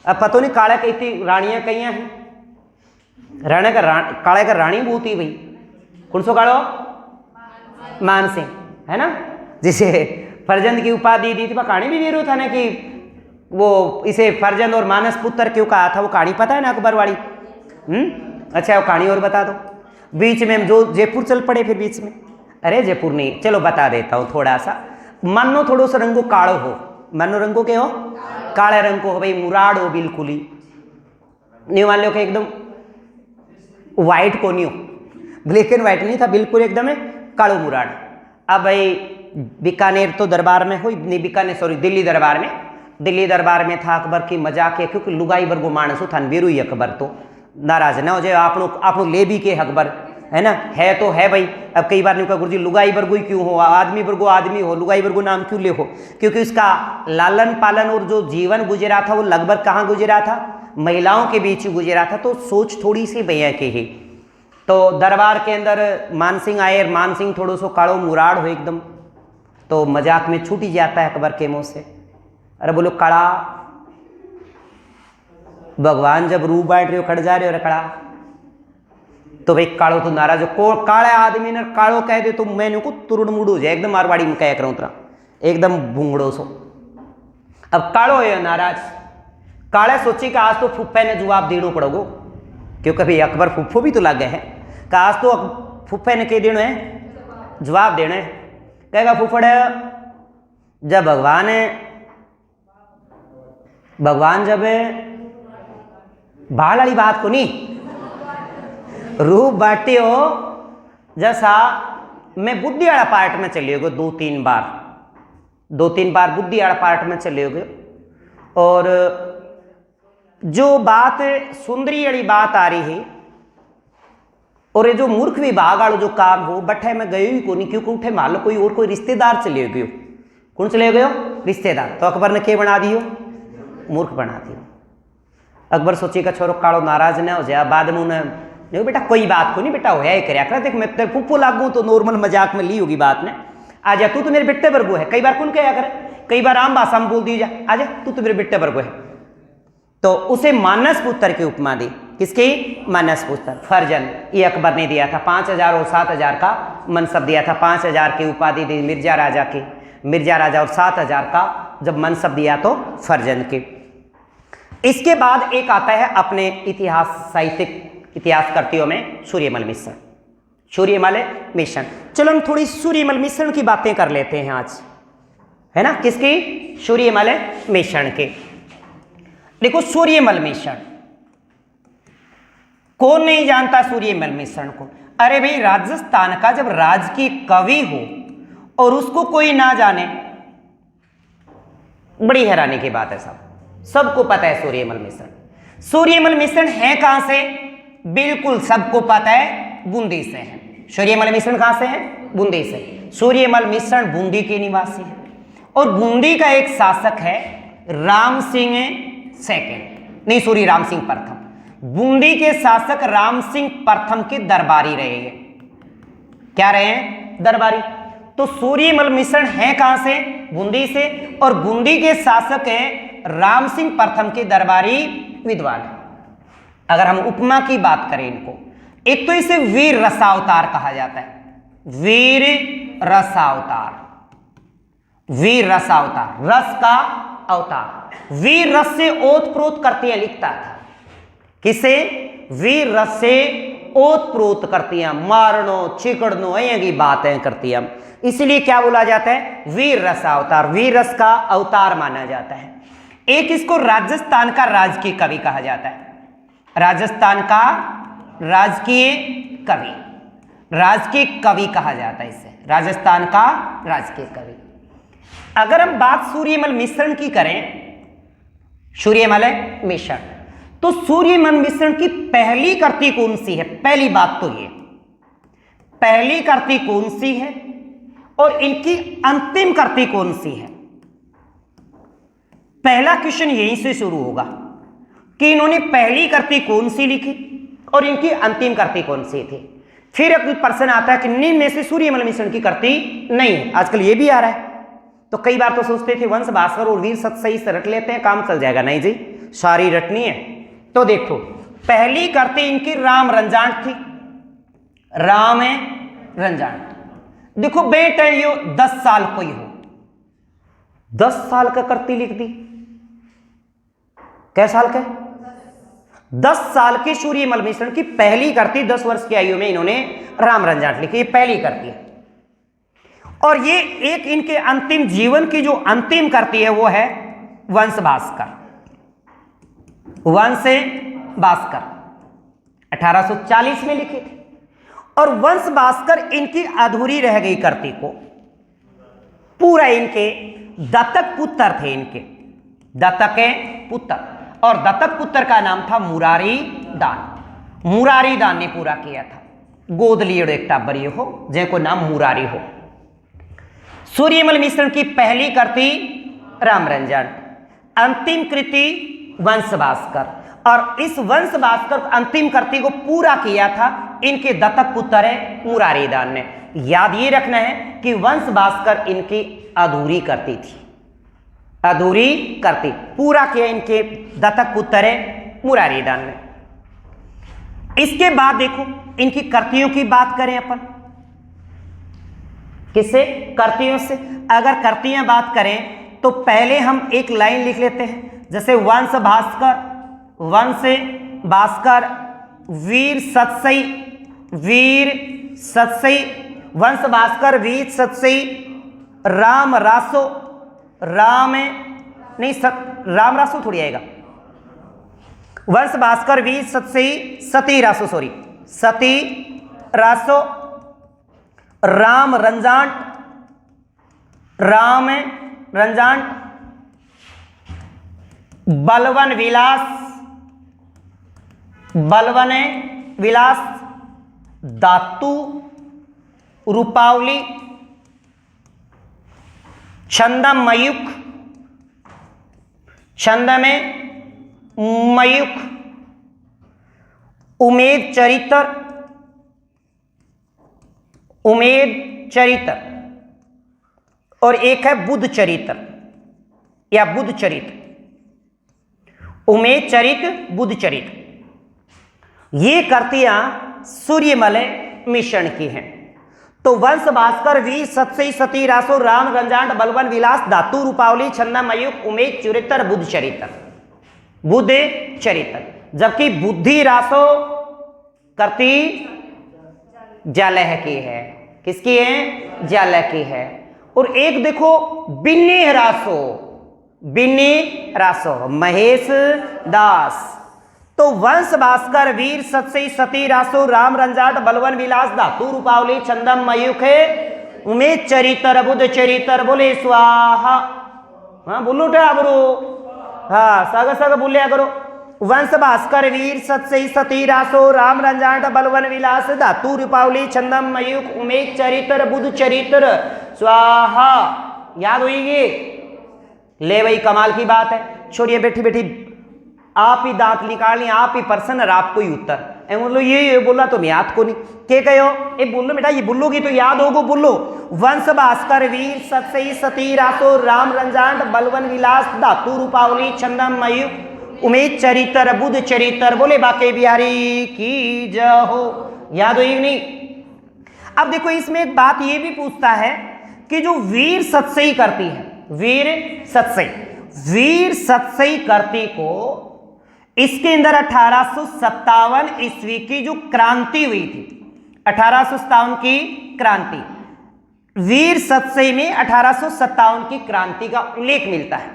अब पतो नहीं काले कही थी रानियां कहीं हैं, राणे का काले का रानी बहुत ही भाई कौन सो कालो मान सिंह है ना, जिसे फरजंद की उपाधि दी थी। कहानी भी बेरू था ना कि वो इसे फरजंद और मानस पुत्र क्यों कहा था, वो कहानी पता है ना अकबर वाली। अच्छा वो कहानी और बता दो। बीच में हम जो जयपुर चल पड़े फिर बीच में, अरे जयपुर नहीं, चलो बता देता हूँ थोड़ा सा। मानो थोड़ो सा रंगो कालो हो, मानो रंगो के हो काले रंग को हो भाई, मुराड़ हो बिल्कुल ही नहीं, मान लो कि एकदम व्हाइट को नहीं हो, ब्लैक एंड व्हाइट नहीं था, बिल्कुल एकदम है कालो मुराड़। अब भाई बीकानेर तो दरबार में हो नहीं, बीकानेर सॉरी दिल्ली दरबार में, दिल्ली दरबार में था अकबर की मजाक है, क्योंकि लुगाई वर्गो मानसो था बेरू ही अकबर तो नाराज ना हो जाए, आपनो ले भी के अकबर है ना, है तो है भाई। अब कई बार नहीं कहा गुरुजी लुगाई वर्गो ही क्यों हो, आदमी वर्गो आदमी हो, लुगाई वर्गो नाम क्यों ले हो, क्योंकि उसका लालन पालन और जो जीवन गुजरा था वो लगभग कहाँ गुजरा था, महिलाओं के बीच ही गुजरा था। तो सोच थोड़ी सी भैया की ही। तो दरबार के अंदर मानसिंह आए, मानसिंह थोड़ो सो कालो मुराड़ हो एकदम, तो मजाक में छूट ही जाता है अकबर के मुंह से, अरे बोलो कड़ा भगवान जब रू बांट रहे हो खड़ जा रहे हो रकड़ा, तो भाई कालो तो नाराज हो, काले आदमी ने कालो कह दे तो मैंने को तुरुड़ मुड़ हो जाए, एकदम मारवाड़ी में कह कर उतरा एकदम भूंगड़ो सो। अब कालो है नाराज, काले सोची कि आज तो फुफ्फे ने जवाब देना पड़ोगो, क्योंकि भाई अकबर फुफ्फो भी तो लागे है, कि आज तो फुफ्फे ने कह देना है जवाब देना है। कहेगा फुफ्फड़ जब भगवान जब बाल वाली बात को नहीं रूप बांटे हो, जैसा मैं बुद्धि वाला पार्ट में चले गए दो तीन बार बुद्धि वाला पार्ट में चले गए, और जो बात सुंदरी वाली बात आ रही है और ये जो मूर्ख विभाग वाला जो काम हो बठे में गए ही को नहीं, क्योंकि उठे मान लो कोई और कोई रिश्तेदार चले गयो, कौन चले गयो रिश्तेदार, तो अकबर ने क्या बना दियो मूर्ख बना दियो। अकबर सोचे का छोरो कालो नाराज न हो जाए, बाद में उन्हें देखो बेटा कोई बात को नहीं बेटा होया ही करया कर, देख मैं तेरे फूफो लागू तो नॉर्मल मजाक में ली होगी बात ने, आ जा तू तो मेरे बेटे वर्गो है, कई बार कौन कहा कर, कई बार आम भाषा में बोल दी जा, आ जा तू तो मेरे बेटे वर्गो है। तो उसे मानस पुत्र की उपमा दी, किसकी मानस पुत्र फरजन, ये अकबर ने दिया था। 5000 और 7000 का मनसब दिया था, 5000 की उपाधि दी मिर्जा राजा की, मिर्जा राजा, और 7000 का जब मनसब दिया तो फरजन के। इसके बाद एक आता है अपने इतिहास साहित्यिक इतिहासकर्तियों में सूर्यमल मिश्रण, सूर्यमल मिश्रण। चलो हम थोड़ी सूर्यमल मिश्रण की बातें कर लेते हैं आज, है ना, किसकी सूर्यमल मिश्रण के। देखो सूर्यमल मिश्रण कौन नहीं जानता सूर्यमल मिश्रण को, अरे भाई राजस्थान का जब राजकीय कवि हो और उसको कोई ना जाने, बड़ी हैरानी की बात है, सबको पता है सूर्यमल मिश्रण। सूर्यमल मिश्रण है कहां से, बिल्कुल सबको पता है, बूंदी से है। सूर्यमल मिश्रण कहां से है, बूंदी से। सूर्यमल मिश्रण बूंदी के निवासी है, और बूंदी का एक शासक है राम सिंह सेकंड, नहीं सॉरी राम सिंह प्रथम, बूंदी के शासक राम सिंह प्रथम के दरबारी रहे हैं। क्या रहे हैं, दरबारी। तो सूर्यमल मिश्रण है कहां से, बूंदी से, और बूंदी के शासक है राम सिंह प्रथम के दरबारी विद्वान। अगर हम उपमा की बात करें इनको, एक तो इसे वीर रसावतार कहा जाता है, वीर रसावतार, वीर रसावतार, रस का अवतार। वीर रस से ओत प्रोत करती है, लिखता था किसे, वीर रस से ओत प्रोत करती है, मारनो चिकड़नो ये की बातें करती है, इसलिए क्या बोला जाता है, वीर रसावतार, वीर रस का अवतार माना जाता है। एक इसको राजस्थान का राजकीय कवि कहा जाता है, राजस्थान का राजकीय कवि, राजकीय कवि कहा जाता है इसे, राजस्थान का राजकीय कवि। अगर हम बात सूर्यमल मिश्रण की करें, सूर्यमल मिश्रण, तो सूर्यमल मिश्रण की पहली कृति कौन सी है, पहली बात तो ये पहली कृति कौन सी है और इनकी अंतिम कृति कौन सी है। पहला क्वेश्चन यहीं से शुरू होगा कि इन्होंने पहली कृति कौन सी लिखी और इनकी अंतिम कर्ती कौन सी थी। फिर एक प्रश्न आता है कि निम्न में से सूर्यमल मिश्रण की कर्ती नहीं है, आजकल ये भी आ रहा है। तो कई बार तो सोचते थे वंश भास्कर और वीर सतसई से रट लेते हैं, काम चल जाएगा। नहीं जी, सारी रटनी है। तो देखो पहली कर्ती इनकी राम रंजांट थी, राम है रंजांट। देखो बेटा यो 10 साल कोई हो, 10 साल का कर्ती लिख दी। कै साल का? 10 साल के सूर्यमल मिश्रण की पहली कर्ती 10 वर्ष की आयु में इन्होंने राम रंजांट लिखी, ये पहली कर्ती है। और ये एक इनके अंतिम जीवन की जो अंतिम कर्ती है वो है वंश भास्कर। वंश भास्कर 1840 में लिखे थे। और वंश भास्कर इनकी अधूरी रह गई कर्ती को पूरा इनके दत्तक पुत्र थे, इनके दत्तक पुत्र, और दत्तक पुत्र का नाम था मुरारी दान। मुरारी दान ने पूरा किया था। गोद लियो एक टाबरी हो जिनको नाम मुरारी हो। सूर्यमल मिश्रण की पहली कर्ती राम रंजांट, अंतिम कृति वंश भास्कर। और इस वंश भास्कर अंतिम कर्ती को पूरा किया था इनके दत्तक पुत्र है मुरारी दान ने। याद ये रखना है कि वंश भास्कर इनकी अधूरी कर्ती थी, अधूरी कर्ती पूरा किया इनके दत्तक पुत्र है मुरारी दान ने। इसके बाद देखो इनकी कर्तियों की बात करें अपन, किससे? कर्तियों से। अगर कर्तियां बात करें तो पहले हम एक लाइन लिख लेते हैं, जैसे वंश भास्कर, वंश भास्कर, वीर सतसई, वीर सतसई, वंश भास्कर, वीर सतसई, राम रासो, राम नहीं राम रासो थोड़ी आएगा, वंश भास्कर, वीर सतसई, सती रासो, सॉरी सती रासो, राम रंजांट, राम रंजांट, बलवन विलास, बलवन विलास, दातु रूपावली, छंदम मयूख, छंदम मयूख, उमेद चरित्र, उमेद चरित्र, और एक है बुध चरित्र या बुध चरित्र, उमेद चरित्र, बुध चरित्र। ये कर्तियां सूर्यमल मिश्रण की हैं। तो वंश भास्कर, वीर सतसई, सती रासो, राम रंजांट, बलवन विलास, धातु रूपावली, छंदा मयूख, उमेद चरित्र, बुध चरित्र, बुध चरित्र। जबकि बुद्धि रासो कर्ती जालह की है, किसकी है? जालह की है। और एक देखो बिन्नी रासो, बिन्नी रासो महेश दास। तो वंश भास्कर, वीर सतसई, सती रासो, राम रंजाट, बलवन विलास, धातु रूपावली, छंदम मयूख, उमेद चरित्र, बुध चरित्र। बोले स्वाहा। हाँ बोलो टाबरो, हाँ सग सग बोलिया करो। वंश भास्कर, वीर सतसई, सती रासो, राम रंजाट, बलवन विलास, धातु रूपावली, छंदम मयूख, उमेद चरित्र, बुध चरित्र, स्वाहा। याद होगी? ले भाई कमाल की बात है। छोड़िए बैठी बैठी आप ही दांत निकालिए, आप ही प्रश्न और आपको ही उत्तर। बोलो ये बोला तो मैं याद को नहीं के कहो ये बोलो बेटा, ये बोलोगी तो याद होगो। बोलो वंश भास्कर, वीर सतसई, सती रासो, राम रंजाट, बलवन विलास, धातु रूपावली, छंदम मयूख, उमेद चरित्र, बुध चरित्र। बोले बाके बिहारी की जय हो। याद हो नहीं? अब देखो इसमें एक बात ये भी पूछता है कि जो वीर सतसई करती है, वीर सतसई, वीर सतसई करती को इसके अंदर 1857 ईस्वी की जो क्रांति हुई थी, 1857 की क्रांति, वीर सतसई में 1857 की क्रांति का उल्लेख मिलता है।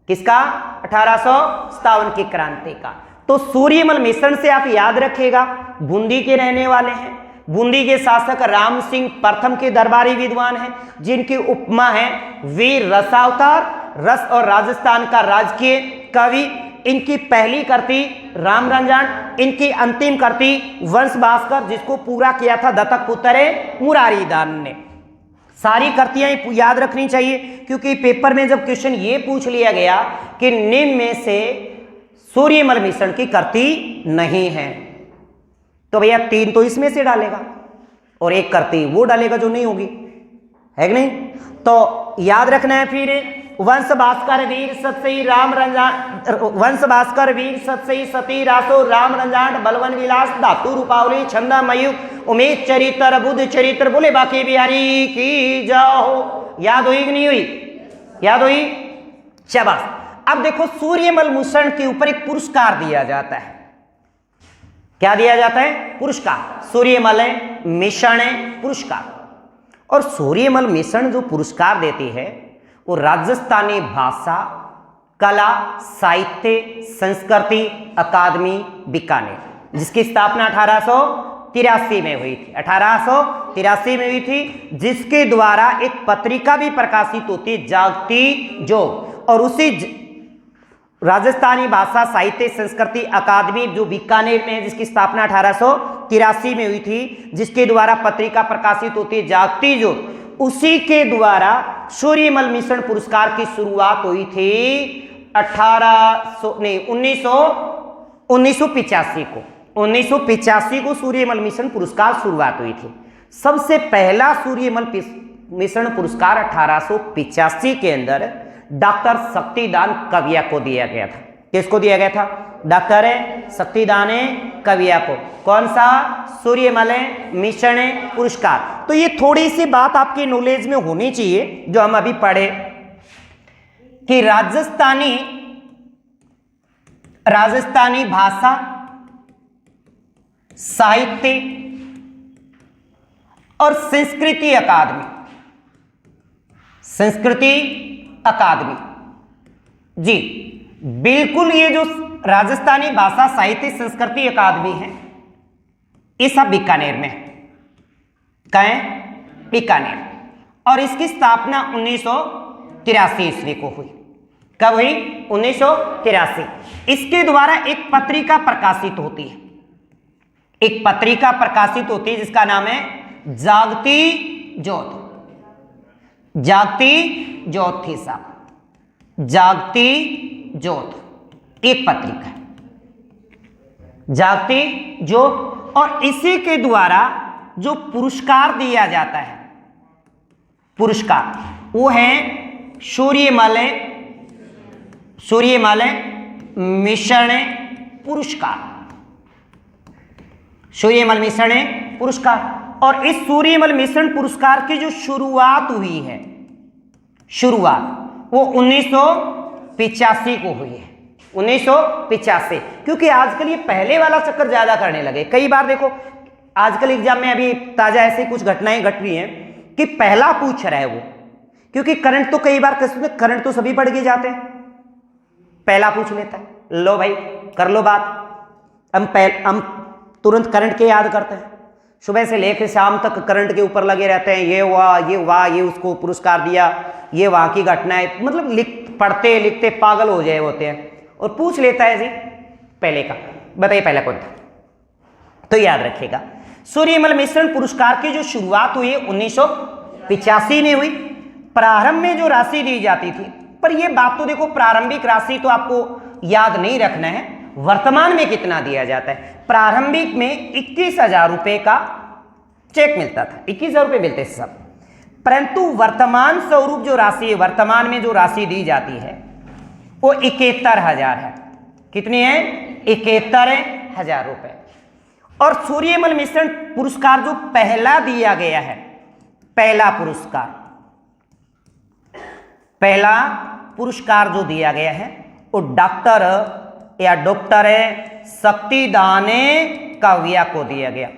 किसका? 1857 की क्रांति का। तो सूर्यमल मिश्रण से आप याद रखिएगा, बूंदी के रहने वाले हैं। बूंदी के शासक राम सिंह प्रथम के दरबारी विद्वान हैं, जिनकी उपमा है वीर रसावतार। रस और राजस्थान का राजकीय कवि। इनकी पहली कृति राम रंजान, इनकी अंतिम कृति वंश भास्कर, जिसको पूरा किया था दत्तक पुत्र मुरारी दान ने। सारी कृतियां याद रखनी चाहिए, क्योंकि पेपर में जब क्वेश्चन ये पूछ लिया गया कि निम्न में से सूर्यमल मिश्रण की कृति नहीं है, तो भैया 3 तो इसमें से डालेगा और 1 करती वो डालेगा जो नहीं होगी, है कि नहीं। तो याद रखना है फिर, वंश भास्कर वीर सतसई राम रंजान, वंश भास्कर वीर सतसई सती रासो राम रंजान बलवन विलास धातु रूपावली छंदा मयूख उमेश चरित्र बुद्ध चरित्र, बोले बाकी बिहारी की जाओ। याद हुई कि नहीं हुई? याद हुई? शाबाश। अब देखो सूर्यमल मिश्रण के ऊपर एक पुरस्कार दिया जाता है। क्या दिया जाता है? पुरस्कार, सूर्यमल मिश्रण पुरस्कार। और सूर्यमल मिश्रण जो पुरस्कार देती है वो राजस्थानी भाषा कला साहित्य संस्कृति अकादमी बीकानेर, जिसकी स्थापना 1883 में हुई थी, 1883 में हुई थी, जिसके द्वारा एक पत्रिका भी प्रकाशित होती जागती जोग। और उसी राजस्थानी भाषा साहित्य संस्कृति अकादमी जो बीकानेर में है, जिसकी स्थापना 1883 में हुई थी, जिसके द्वारा पत्रिका प्रकाशित होती है जागती जोग, उसी के द्वारा सूर्यमल मिश्रण पुरस्कार की शुरुआत हुई थी 1985 को सूर्यमल मिश्रण पुरस्कार शुरुआत हुई थी। सबसे पहला सूर्यमल मिश्रण पुरस्कार 1885 के अंदर डॉक्टर शक्तिदान कविया को दिया गया था। किसको दिया गया था? डॉक्टर शक्तिदान कविया को। कौन सा? सूर्यमल मिश्रण पुरस्कार। तो ये थोड़ी सी बात आपके नॉलेज में होनी चाहिए जो हम अभी पढ़े कि राजस्थानी भाषा साहित्य और संस्कृति अकादमी जी, बिल्कुल ये जो राजस्थानी भाषा साहित्य संस्कृति अकादमी है ये सब बीकानेर में है। कहाँ है? बीकानेर। और इसकी स्थापना 1983 ईस्वी को हुई। कब हुई? 1983। इसके द्वारा एक पत्रिका प्रकाशित होती है, एक पत्रिका प्रकाशित होती है जिसका नाम है जागती ज्योत। जागती ज्योत थी साहब, जागती ज्योत एक पत्रिका है, जागती ज्योत। और इसी के द्वारा जो पुरस्कार दिया जाता है, पुरस्कार वो है सूर्यमल मिश्रण पुरस्कार, सूर्यमल मिश्रण पुरस्कार। और इस सूर्यमल मिश्रण पुरस्कार की जो शुरुआत हुई है, शुरुआत वो 1985 को हुई है, 1985। क्योंकि आजकल ये पहले वाला चक्कर ज्यादा करने लगे। कई बार देखो आजकल एग्जाम में अभी ताजा ऐसी कुछ घटनाएं घट रही हैं कि पहला पूछ रहा है वो, क्योंकि करंट तो कई बार करंट तो सभी पढ़ के जाते हैं, पहला पूछ लेता है, लो भाई कर लो बात। हम तुरंत करंट के याद करते हैं, सुबह से लेकर शाम तक करंट के ऊपर लगे रहते हैं, ये हुआ ये उसको पुरस्कार दिया, ये वहां की घटनाएं, मतलब पढ़ते लिखते पागल हो जाए होते हैं। और पूछ लेता है जी पहले का, बताइए पहला कौन था? तो याद रखिएगा सूर्यमल मिश्रण पुरस्कार की जो शुरुआत हुई 1985 में हुई। प्रारंभ में जो राशि दी जाती थी, पर यह बात तो देखो प्रारंभिक राशि तो आपको याद नहीं रखना है, वर्तमान में कितना दिया जाता है। प्रारंभिक में 21,000 रुपए का चेक मिलता था, 21,000 रुपए मिलते थे सब। परंतु वर्तमान स्वरूप जो राशि है, वर्तमान में जो राशि दी जाती है वो 71,000 है। कितनी है? 71,000 रुपए। और सूर्यमल मिश्रण पुरस्कार जो पहला दिया गया है, पहला पुरस्कार जो दिया गया है वो डॉक्टर शक्तिदान कविया को दिया गया,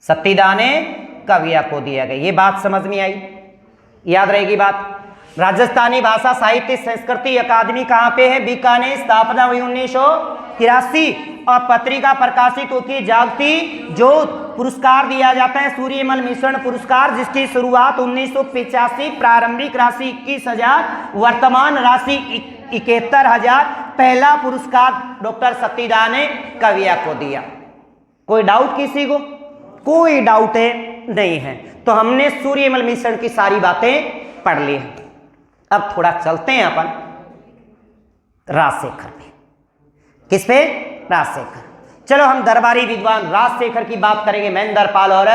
शक्तिदान कविया को दिया गया। ये बात समझ में आई? याद रहेगी बात। राजस्थानी भाषा साहित्य संस्कृति अकादमी कहां पे है? बीकानेर। स्थापना हुई 1983 और पत्रिका प्रकाशित होती है जागती ज्योत। पुरस्कार दिया जाता है सूर्यमल मिश्रण पुरस्कार, जिसकी शुरुआत 1985, प्रारंभिक राशि 21,000, वर्तमान राशि 71,000। पहला पुरस्कार डॉक्टर शक्तिदान कविया को दिया। कोई डाउट किसी को? कोई डाउट नहीं है। तो हमने सूर्यमल मिश्रण की सारी बातें पढ़ ली हैं। अब थोड़ा चलते हैं अपन राजशेखर पे। किस पे? राजशेखर। चलो हम दरबारी विद्वान राजशेखर की बात करेंगे। महेंद्रपाल और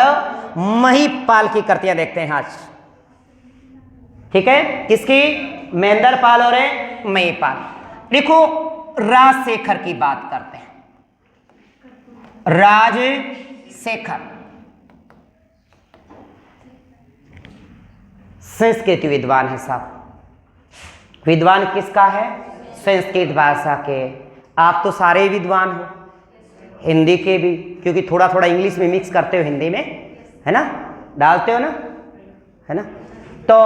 महिपाल की कृतियां देखते हैं आज। ठीक है, किसकी? महेंद्रपाल और महिपाल। देखो राजशेखर की बात करते हैं। राजशेखर संस्कृत विद्वान है साहब। विद्वान किसका है? संस्कृत भाषा के। आप तो सारे विद्वान हो, हिंदी के भी, क्योंकि थोड़ा थोड़ा इंग्लिश में मिक्स करते हो हिंदी में, है ना, डालते हो ना, है ना। तो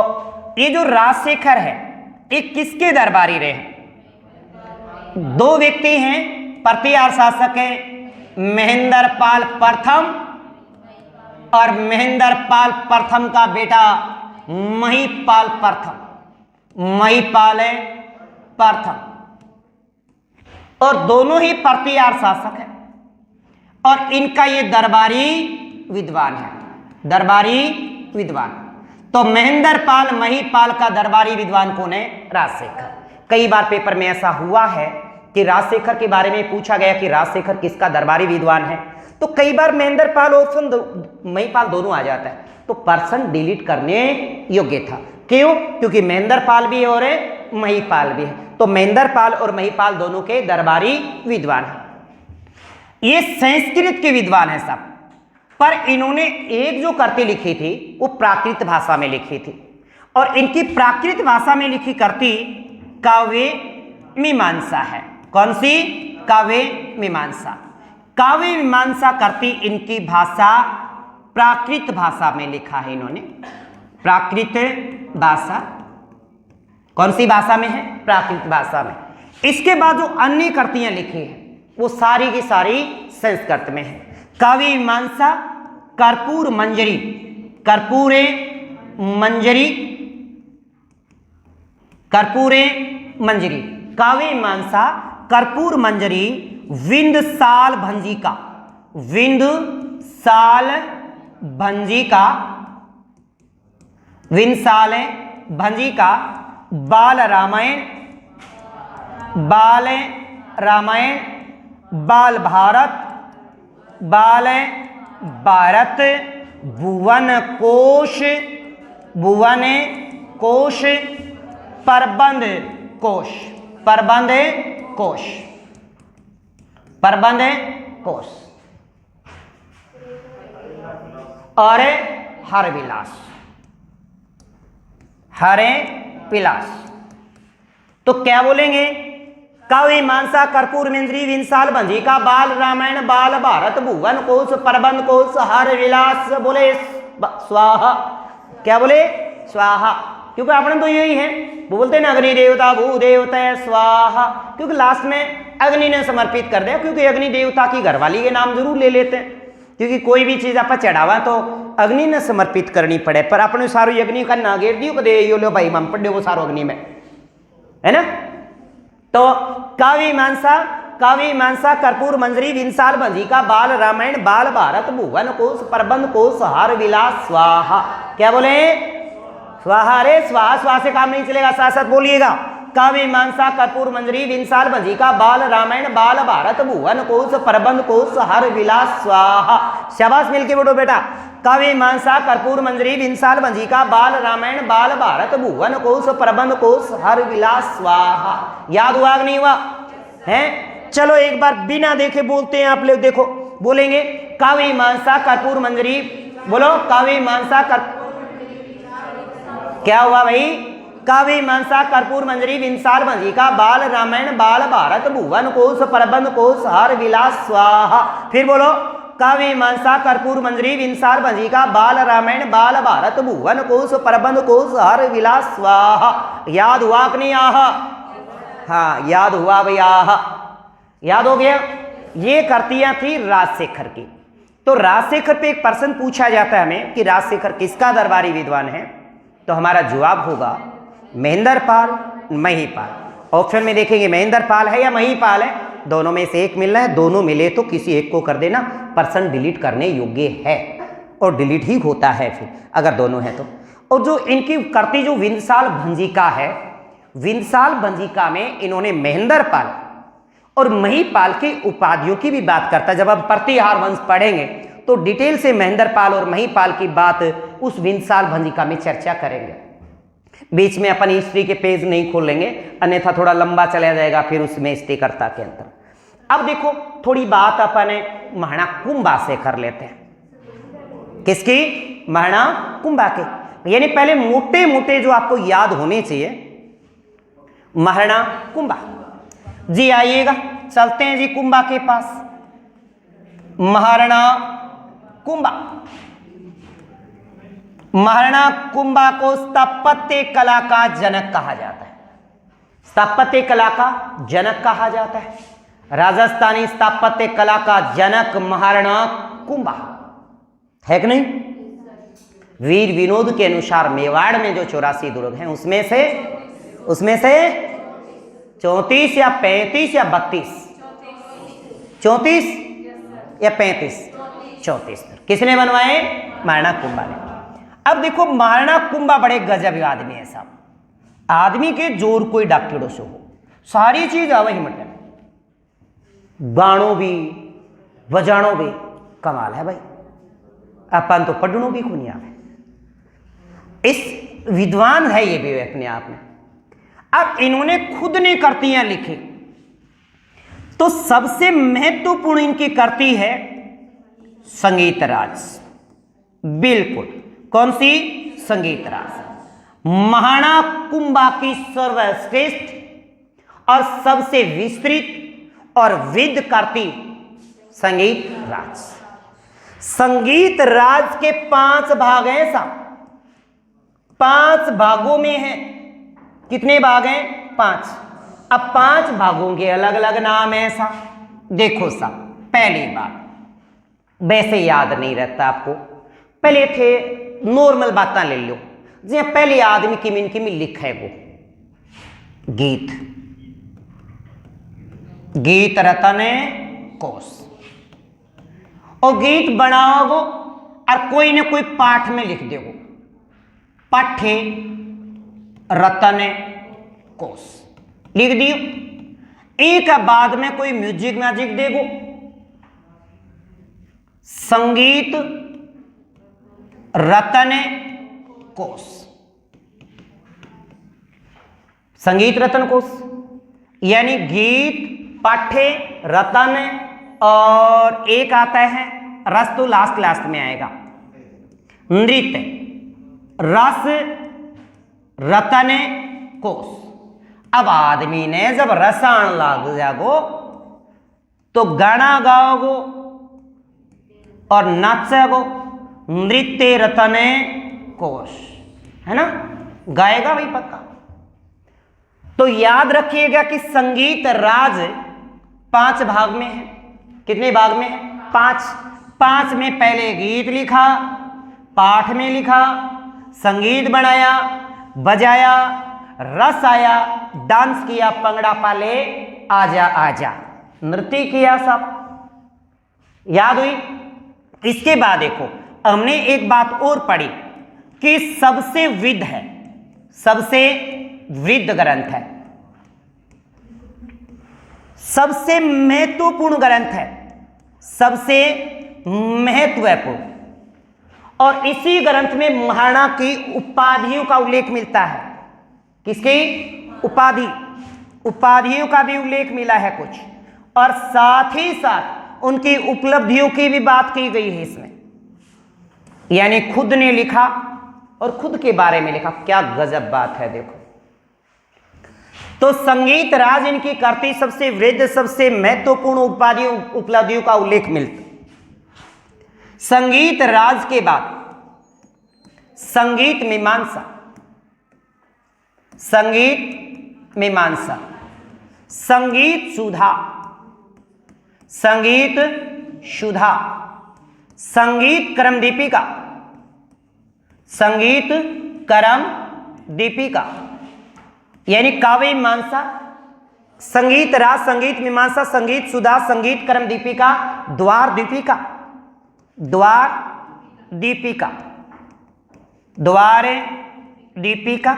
ये जो राजशेखर है ये किसके दरबारी रहे हैं? दो व्यक्ति हैं, प्रतिहार शासक है महेंद्रपाल प्रथम और महेंद्रपाल प्रथम का बेटा महिपाल प्रथम। महिपाल प्रथम, और दोनों ही प्रतिहार शासक है और इनका ये दरबारी विद्वान है। दरबारी विद्वान। तो महेंद्रपाल महिपाल का दरबारी विद्वान कौन है? राजशेखर। कई बार पेपर में ऐसा हुआ है कि राजशेखर के बारे में पूछा गया कि राजशेखर किसका दरबारी विद्वान है, तो कई बार महेंद्रपाल ऑप्शन महिपाल दोनों आ जाता है, तो पर्सन डिलीट करने योग्य था। क्यों? क्योंकि महेंद्रपाल भी और महिपाल भी है, तो महेंद्रपाल और महिपाल दोनों के दरबारी विद्वान है। ये संस्कृत के विद्वान है सब, पर इन्होंने एक जो कृति लिखी थी वो प्राकृत भाषा में लिखी थी, और इनकी प्राकृत भाषा में लिखी कृति काव्य मीमांसा है। कौन सी? काव्य मीमांसा। काव्य मीमांसा कृति इनकी भाषा प्राकृत भाषा में लिखा है इन्होंने। प्राकृत भाषा, कौन सी भाषा में है? प्राकृत भाषा में। इसके बाद जो अन्य कृतियां लिखी हैं वो सारी की सारी संस्कृत में है। काव्य मीमांसा, कर्पूर मंजरी, कर्पूरे मंजरी, कर्पूरे मंजरी, काव्य मीमांसा, कर्पूर मंजरी, विंदसाल भंजिका, विंदसाल भंजिका, विंदसाल भंजिका, बाल रामायण, बाल रामायण, बाल भारत, बाल भारत, भुवन कोश, भुवन कोश, प्रबंध कोश, प्रबंध कोश, प्रबंध कोश, और हर विलास, हरे विलास। तो क्या बोलेंगे? काव्य मीमांसा, कर्पूर मंजरी, विंसाल भंजिका, बाल रामायण, बाल भारत, भुवन कोश, प्रबंध कोश, हर विलास। बोले स्वाहा। क्या बोले? स्वाहा। क्योंकि अपने तो यही है, वो बोलते हैं ना अग्नि देवता भू देवता स्वाहा, क्योंकि लास्ट में अग्नि ने समर्पित कर दिया, क्योंकि अग्नि देवता की घरवाली के नाम जरूर ले लेते हैं, क्योंकि कोई भी चीज आप चढ़ावा तो अग्नि ने समर्पित करनी पड़े। पर अपने सारो अग्नि का नागेर दियो को दे यो लो भाई मम पड़े वो सारो अग्नि में, है ना। तो काव्य मीमांसा, काव्य मीमांसा, कर्पूर मंजरी, विंसाल भंजिका, बाल रामायण, बाल भारत, भुवन कोश, प्रबंध कोश, हर विलास। स्वाहा। क्या बोले? स्वाहा। अरे स्वाहा, स्वाहा से काम नहीं चलेगा, साथ साथ बोलिएगा। काव्य मीमांसा, कर्पूर मंजरी, विंसाल भंजिका, बाल रामायण, बाल भारत, भुवन कोश, प्रबंध कोश, हर विलास। स्वाहा। शाबाश, मिलके बोलो बेटा। काव्य मीमांसा, कर्पूर मंजरी, विंसाल भंजिका, बाल रामायण, बाल भारत, भुवन कोश, प्रबंध कोश, हर विलास। स्वाहा। याद हुआ कि नहीं हुआ? है? चलो एक बार बिना देखे बोलते हैं आप लोग, देखो बोलेंगे काव्य मीमांसा, कर्पूर मंजरी, बोलो काव्य मीमांसा, क्या हुआ भाई? काव्य मीमांसा, कर्पूर मंजरी, विंसाल भंजिका, बाल रामायण, बाल भारत, भुवन कोश, प्रबंध कोश, हर विलास। स्वाहा। फिर बोलो काव्य मीमांसा, कर्पूर मंजरी, विंसाल भंजिका, बाल रामायण, बाल भारत, भुवन कोश, प्रबंध कोश, हर विलास। स्वाहा। याद हुआ कि नहीं? आहा। हाँ, याद हुआ भाई, आहा। याद हो गया। ये कृतियां थी राजशेखर की। तो राजशेखर पे एक प्रश्न पूछा जाता है हमें कि राजशेखर किसका दरबारी विद्वान है, तो हमारा जवाब होगा महेंद्रपाल, महिपाल। ऑप्शन में देखेंगे महेंद्रपाल है या महिपाल है, दोनों में से एक मिलना है। दोनों मिले तो किसी एक को कर देना, पर्सन डिलीट करने योग्य है और डिलीट ही होता है फिर अगर दोनों है तो। और जो इनकी कृति जो विंसाल भंजिका है, विंसाल भंजिका में इन्होंने महेंद्रपाल और महिपाल की उपाधियों की भी बात करता है। जब हम प्रतिहार वंश पढ़ेंगे तो डिटेल से महेंद्रपाल और महिपाल की बात उस विंसाल भंजिका में चर्चा करेंगे। बीच में अपन हिस्ट्री के पेज नहीं खोलेंगे, अन्यथा थोड़ा लंबा चला जाएगा फिर उसमें स्टीकरता के अंदर। अब देखो थोड़ी बात अपन महाणा कुंभा से कर लेते हैं। किसकी? महाणा कुंभा के। यानी पहले मोटे मोटे जो आपको याद होने चाहिए, महाणा कुंभा जी। आइएगा, चलते हैं जी कुंभा के पास। महाराणा कुंभा, महाराणा कुंभा को स्थापत्य कला का जनक कहा जाता है। स्थापत्य कला का जनक कहा जाता है। राजस्थानी स्थापत्य कला का जनक महाराणा कुंभा है कि नहीं? वीर विनोद के अनुसार मेवाड़ में जो 84 दुर्ग हैं उसमें से 34 या 35 या 32, 34 या 35, 34 किसने बनवाए? महाराणा कुंभा ने। अब देखो महाराणा कुंभा बड़े गजब आदमी है साहब। आदमी के जोर कोई डॉक्टरों से हो, सारी चीज वही मतलब गाणो भी बजाणो भी कमाल है भाई। अपन तो पढ़नो भी को नहीं आवे। इस विद्वान है ये भी अपने आप में। अब इन्होंने खुद ने कृतियां लिखी तो सबसे महत्वपूर्ण इनकी कृति है संगीत राज। बिल्कुल, कौन सी? संगीत राज। महाराणा कुंभा की सर्वश्रेष्ठ और सबसे विस्तृत और विद कृति संगीत राज। संगीत राज के 5 भाग हैं साहब। 5 भागों में है। कितने भाग हैं? 5। अब 5 भागों के अलग अलग नाम है साहब। देखो साहब, पहली बात वैसे याद नहीं रहता आपको, पहले थे नॉर्मल बातें ले लो। जी पहले आदमी की में लिखा है वो गीत, गीत रतन कोश। और गीत बनाओगो और कोई न कोई पाठ में लिख देगो, पाठ्य रतन कोश लिख दियो। एक बाद में कोई म्यूजिक मैजिक देगो, संगीत रतन कोश, संगीत रतन कोश। यानी गीत, पाठ्य, रतन और एक आता है रस, तो लास्ट में आएगा नृत्य, रस, रतन कोश। अब आदमी ने जब रसायन लाग जागो तो गाना गाओगो और नाचोगो, नृत्य रतन कोश, है ना? गाएगा भाई पक्का। तो याद रखिएगा कि संगीत राज 5 भाग में है। कितने भाग में है? 5 में पहले गीत लिखा, पाठ में लिखा, संगीत बनाया, बजाया, रस आया, डांस किया, पंगड़ा पाले, आजा आजा, नृत्य किया, सब याद हुई। इसके बाद देखो हमने एक बात और पढ़ी कि सबसे विद है, सबसे वृद्ध ग्रंथ है, सबसे महत्वपूर्ण ग्रंथ है, सबसे महत्वपूर्ण। और इसी ग्रंथ में महाराणा की उपाधियों का उल्लेख मिलता है। किसकी? उपाधि, उपाधियों का भी उल्लेख मिला है कुछ, और साथ ही साथ उनकी उपलब्धियों की भी बात की गई है इसमें। यानी खुद ने लिखा और खुद के बारे में लिखा। क्या गजब बात है देखो। तो संगीत राज इनकी कृति सबसे वृद्ध, सबसे महत्वपूर्ण उपाधियों, उपलब्धियों का उल्लेख मिलता। संगीत राज के बाद संगीत मीमांसा, संगीत मीमांसा, संगीत सुधा, संगीत सुधा, संगीत क्रम दीपिका, संगीत क्रम दीपिका, यानी काव्य मीमांसा, संगीत राज, संगीत मीमांसा, संगीत सुधा, संगीत क्रम दीपिका, द्वार दीपिका, द्वार दीपिका, द्वार दीपिका,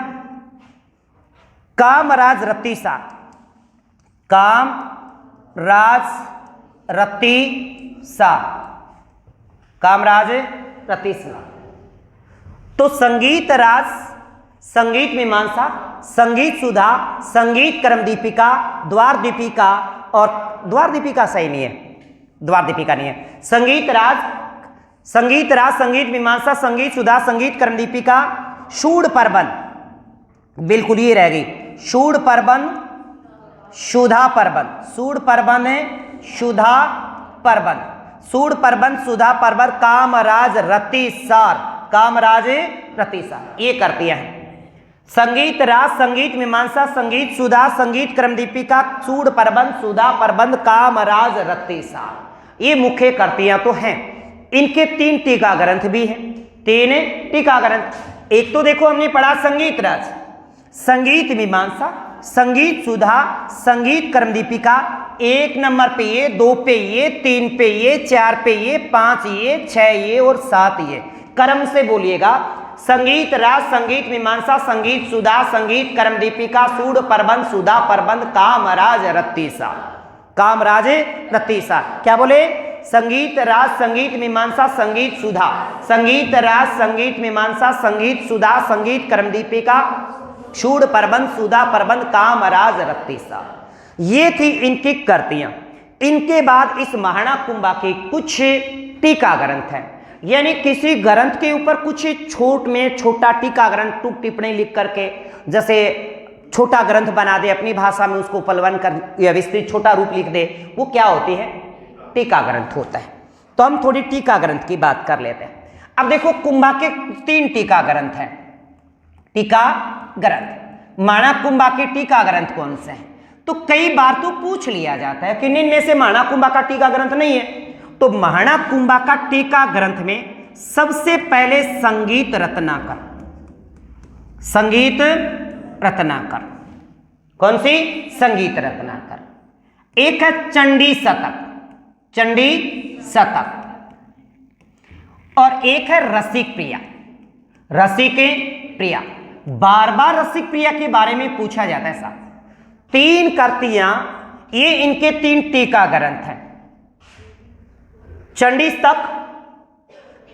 कामराज रतिसा, काम रत्तीसा, कामराज रत्तीसा। तो संगीत राज, संगीत मीमांसा, संगीत सुधा, संगीत कर्म दीपिका, द्वार दीपिका, और द्वार दीपिका सही नहीं है, द्वार दीपिका नहीं है, संगीत राज, संगीत मीमांसा, संगीत सुधा, संगीत कर्म दीपिका, शूड परबंध, बिल्कुल ये रह गई, शूड परबंध, सुधा परबंध, सूड परबंध है, सुधा परबंध, सूड परबंध, सुधा परबंध, कामराज रतिसार, कामराज रतिसार, ये करती है। संगीत राज, संगीत मीमांसा, संगीत सुधा, संगीत क्रम दीपिका, सूड परबंध, सुधा परबंध, कामराज रतिसार, ये मुख्य करतियां तो हैं। इनके 3 टीका ग्रंथ भी हैं, 3 टीका ग्रंथ। एक तो देखो हमने पढ़ा संगीत राज, संगीत मीमांसा, संगीत सुधा, संगीत कर्म दीपिका, 1 नंबर पे ये, 2 पे ये, 3 पे ये, 4 पे ये, 5 ये, 6 ये और 7 ये। कर्म से बोलिएगा, संगीत राज, संगीत मीमांसा, संगीत सुधा, संगीत कर्म दीपिका, सूड परबंध, सुधा परबंध, कामराज रत्तीसा, कामराज रत्तीसा। क्या बोले? संगीत राज, संगीत मीमांसा, संगीत सुधा, संगीत राज, संगीत मीमांसा, संगीत सुधा, संगीत कर्म दीपिका, शूड परबंध, सुधा परबंध, कामराज रत्तीसा। ये थी इनकी करतियां। इनके बाद इस महाणा कुंभा के कुछ टीका ग्रंथ हैं, यानी किसी ग्रंथ के ऊपर कुछ छोट में छोटा टीका ग्रंथ, टूक टिप्पणी लिख करके, जैसे छोटा ग्रंथ बना दे अपनी भाषा में, उसको उपलवन कर या विस्तृत छोटा रूप लिख दे, वो क्या होती है? टीका ग्रंथ होता है। तो हम थोड़ी टीका ग्रंथ की बात कर लेते हैं। अब देखो कुंभा के 3 टीका ग्रंथ हैं। टीका ग्रंथ, माणा कुंभा के टीका ग्रंथ कौन से हैं? तो कई बार तो पूछ लिया जाता है कि इनमें से माणा कुंभा का टीका ग्रंथ नहीं है। तो महाणा कुंभा का टीका ग्रंथ में सबसे पहले संगीत रत्नाकर, संगीत रत्नाकर, कौन सी? संगीत रत्नाकर। एक है चंडी शतक, चंडी शतक, और एक है रसिक प्रिया, रसिक प्रिया। बार बार रसिक प्रिया के बारे में पूछा जाता है साहब। 3 करतियां, ये इनके 3 टीका ग्रंथ हैं। चंडी शतक,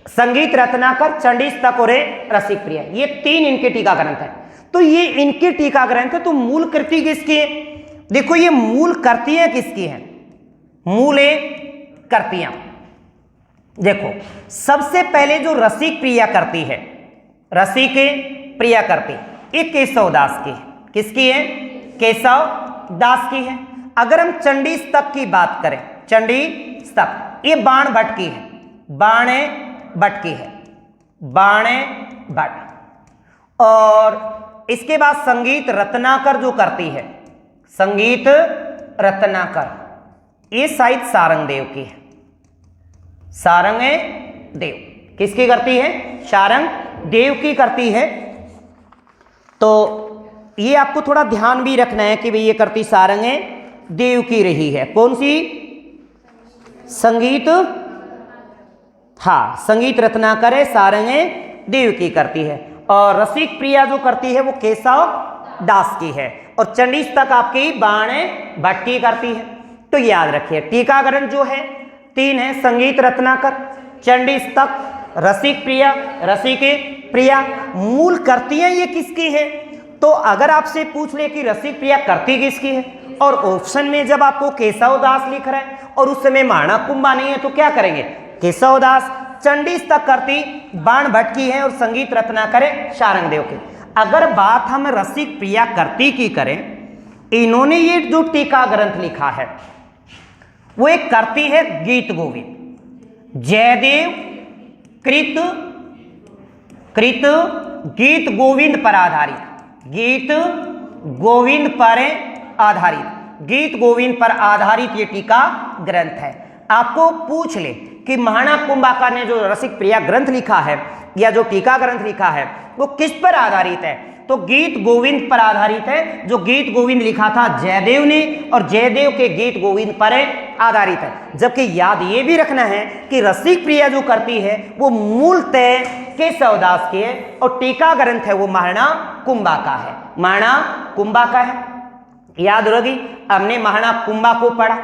संगीत रत्नाकर, चंडी शतक और रसिक प्रिया, ये 3 इनके टीका ग्रंथ हैं। तो ये इनके टीका ग्रंथ है। तो मूल कृति किसकी है? देखो ये मूल कृतियां किसकी हैं? मूल कृतियां देखो, सबसे पहले जो रसिक प्रिया करती है, रसिक प्रिया करती, ये केशव दास की है। किसकी है? केशव दास की है। अगर हम चंडी शतक की बात करें, चंडी शतक, ये बाण भट्ट की है, बाण भट्ट की है, बाण भट्ट। और इसके बाद संगीत रत्नाकर जो करती है, संगीत रत्नाकर, ये शायद सारंग देव की है, सारंग देव। किसकी करती है? सारंग देव की करती है। तो ये आपको थोड़ा ध्यान भी रखना है कि भाई ये करती सारंग देव की रही है। कौन सी? संगीत, हाँ, संगीत रत्नाकर है, सारंग देव की करती है। और रसिक प्रिया जो करती है वो केशव दास की है। और चंडी शतक आपकी बाण भट्ट की करती है। तो याद रखिए टीका ग्रंथ जो है 3 है, संगीत रत्नाकर, चंडी शतक, रसिक प्रिया, रसिक प्रिया। मूल करतियां ये किसकी है? तो अगर आपसे पूछ ले कि रसिक प्रिया करती किसकी है, और ऑप्शन में जब आपको केशव दास लिख रहा है और उस समय महाणा कुंभा नहीं है, तो क्या करेंगे? केशव दास। चंडी शतक करती बाण भट्ट की है और संगीत रत्नाकर सारंग देव की। अगर बात हम रसिक प्रिया करती की करें, इन्होंने ये जो टीका ग्रंथ लिखा है वो एक करती है गीत गोविंद, जयदेव कृत गीत गोविंद पर आधारित, गीत गोविंद पर आधारित, गीत गोविंद पर आधारित ये टीका ग्रंथ है। आपको पूछ ले कि महाणा कुंभाका ने जो रसिक प्रिया ग्रंथ लिखा है या जो टीका ग्रंथ लिखा है वो किस पर आधारित है? तो गीत गोविंद पर आधारित है। जो गीत गोविंद लिखा था जयदेव ने, और जयदेव के गीत गोविंद पर आधारित है। जबकि याद ये भी रखना है कि रसिक प्रिया जो करती है वो मूलतः केशव दास की है और टीका ग्रंथ है वो महाणा कुंभा का है, महाणा कुंभा का है। याद होगी, हमने महाराणा कुंभा को पढ़ा।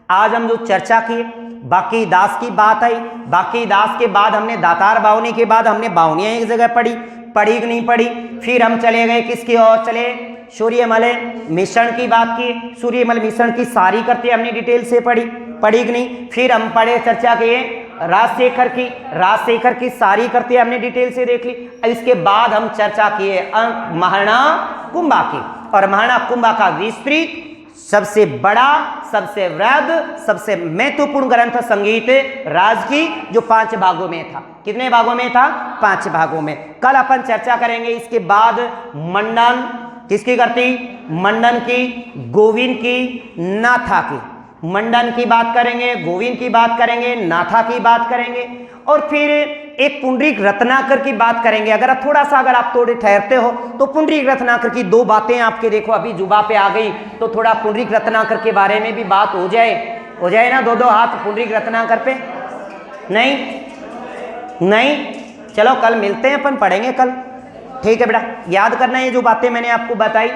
आज हम जो चर्चा किए बाकी दास की बात आई, बाकी दास के बाद हमने दातार बावनी के बाद हमने बावनियां एक जगह पढ़ी कि नहीं पढ़ी। फिर हम चले गए किसकी ओर, चले सूर्यमल मिश्रण की बात की। सूर्यमल मिश्रण की सारी करते हमने डिटेल से पढ़ी कि नहीं। फिर हम पढ़े चर्चा किए राजशेखर की सारी करते हमने डिटेल से देख ली। इसके बाद हम चर्चा किए महाराणा कुंभा की, और महाराणा कुंभा का विस्तृत सबसे बड़ा, सबसे वृहद, सबसे महत्वपूर्ण ग्रंथ संगीत राज की, जो 5 भागों में था। कितने भागों में था? 5 भागों में। कल अपन चर्चा करेंगे इसके बाद मंडन किसकी करती, मंडन की, गोविंद की, नाथा की। मंडन की बात करेंगे, गोविंद की बात करेंगे, नाथा की बात करेंगे, और फिर एक पुंडरीक रत्नाकर की बात करेंगे। अगर आप थोड़ा सा आप थोड़े ठहरते हो तो पुंडरीक रत्नाकर की 2 बातें आपके देखो अभी जुबा पे आ गई, तो थोड़ा पुंडरीक रत्नाकर के बारे में भी बात हो जाए ना। 2 हाथ पुंडरीक रत्नाकर पे। नहीं, चलो कल मिलते हैं, अपन पढ़ेंगे कल। ठीक है बेटा, याद करना ये जो बातें मैंने आपको बताई।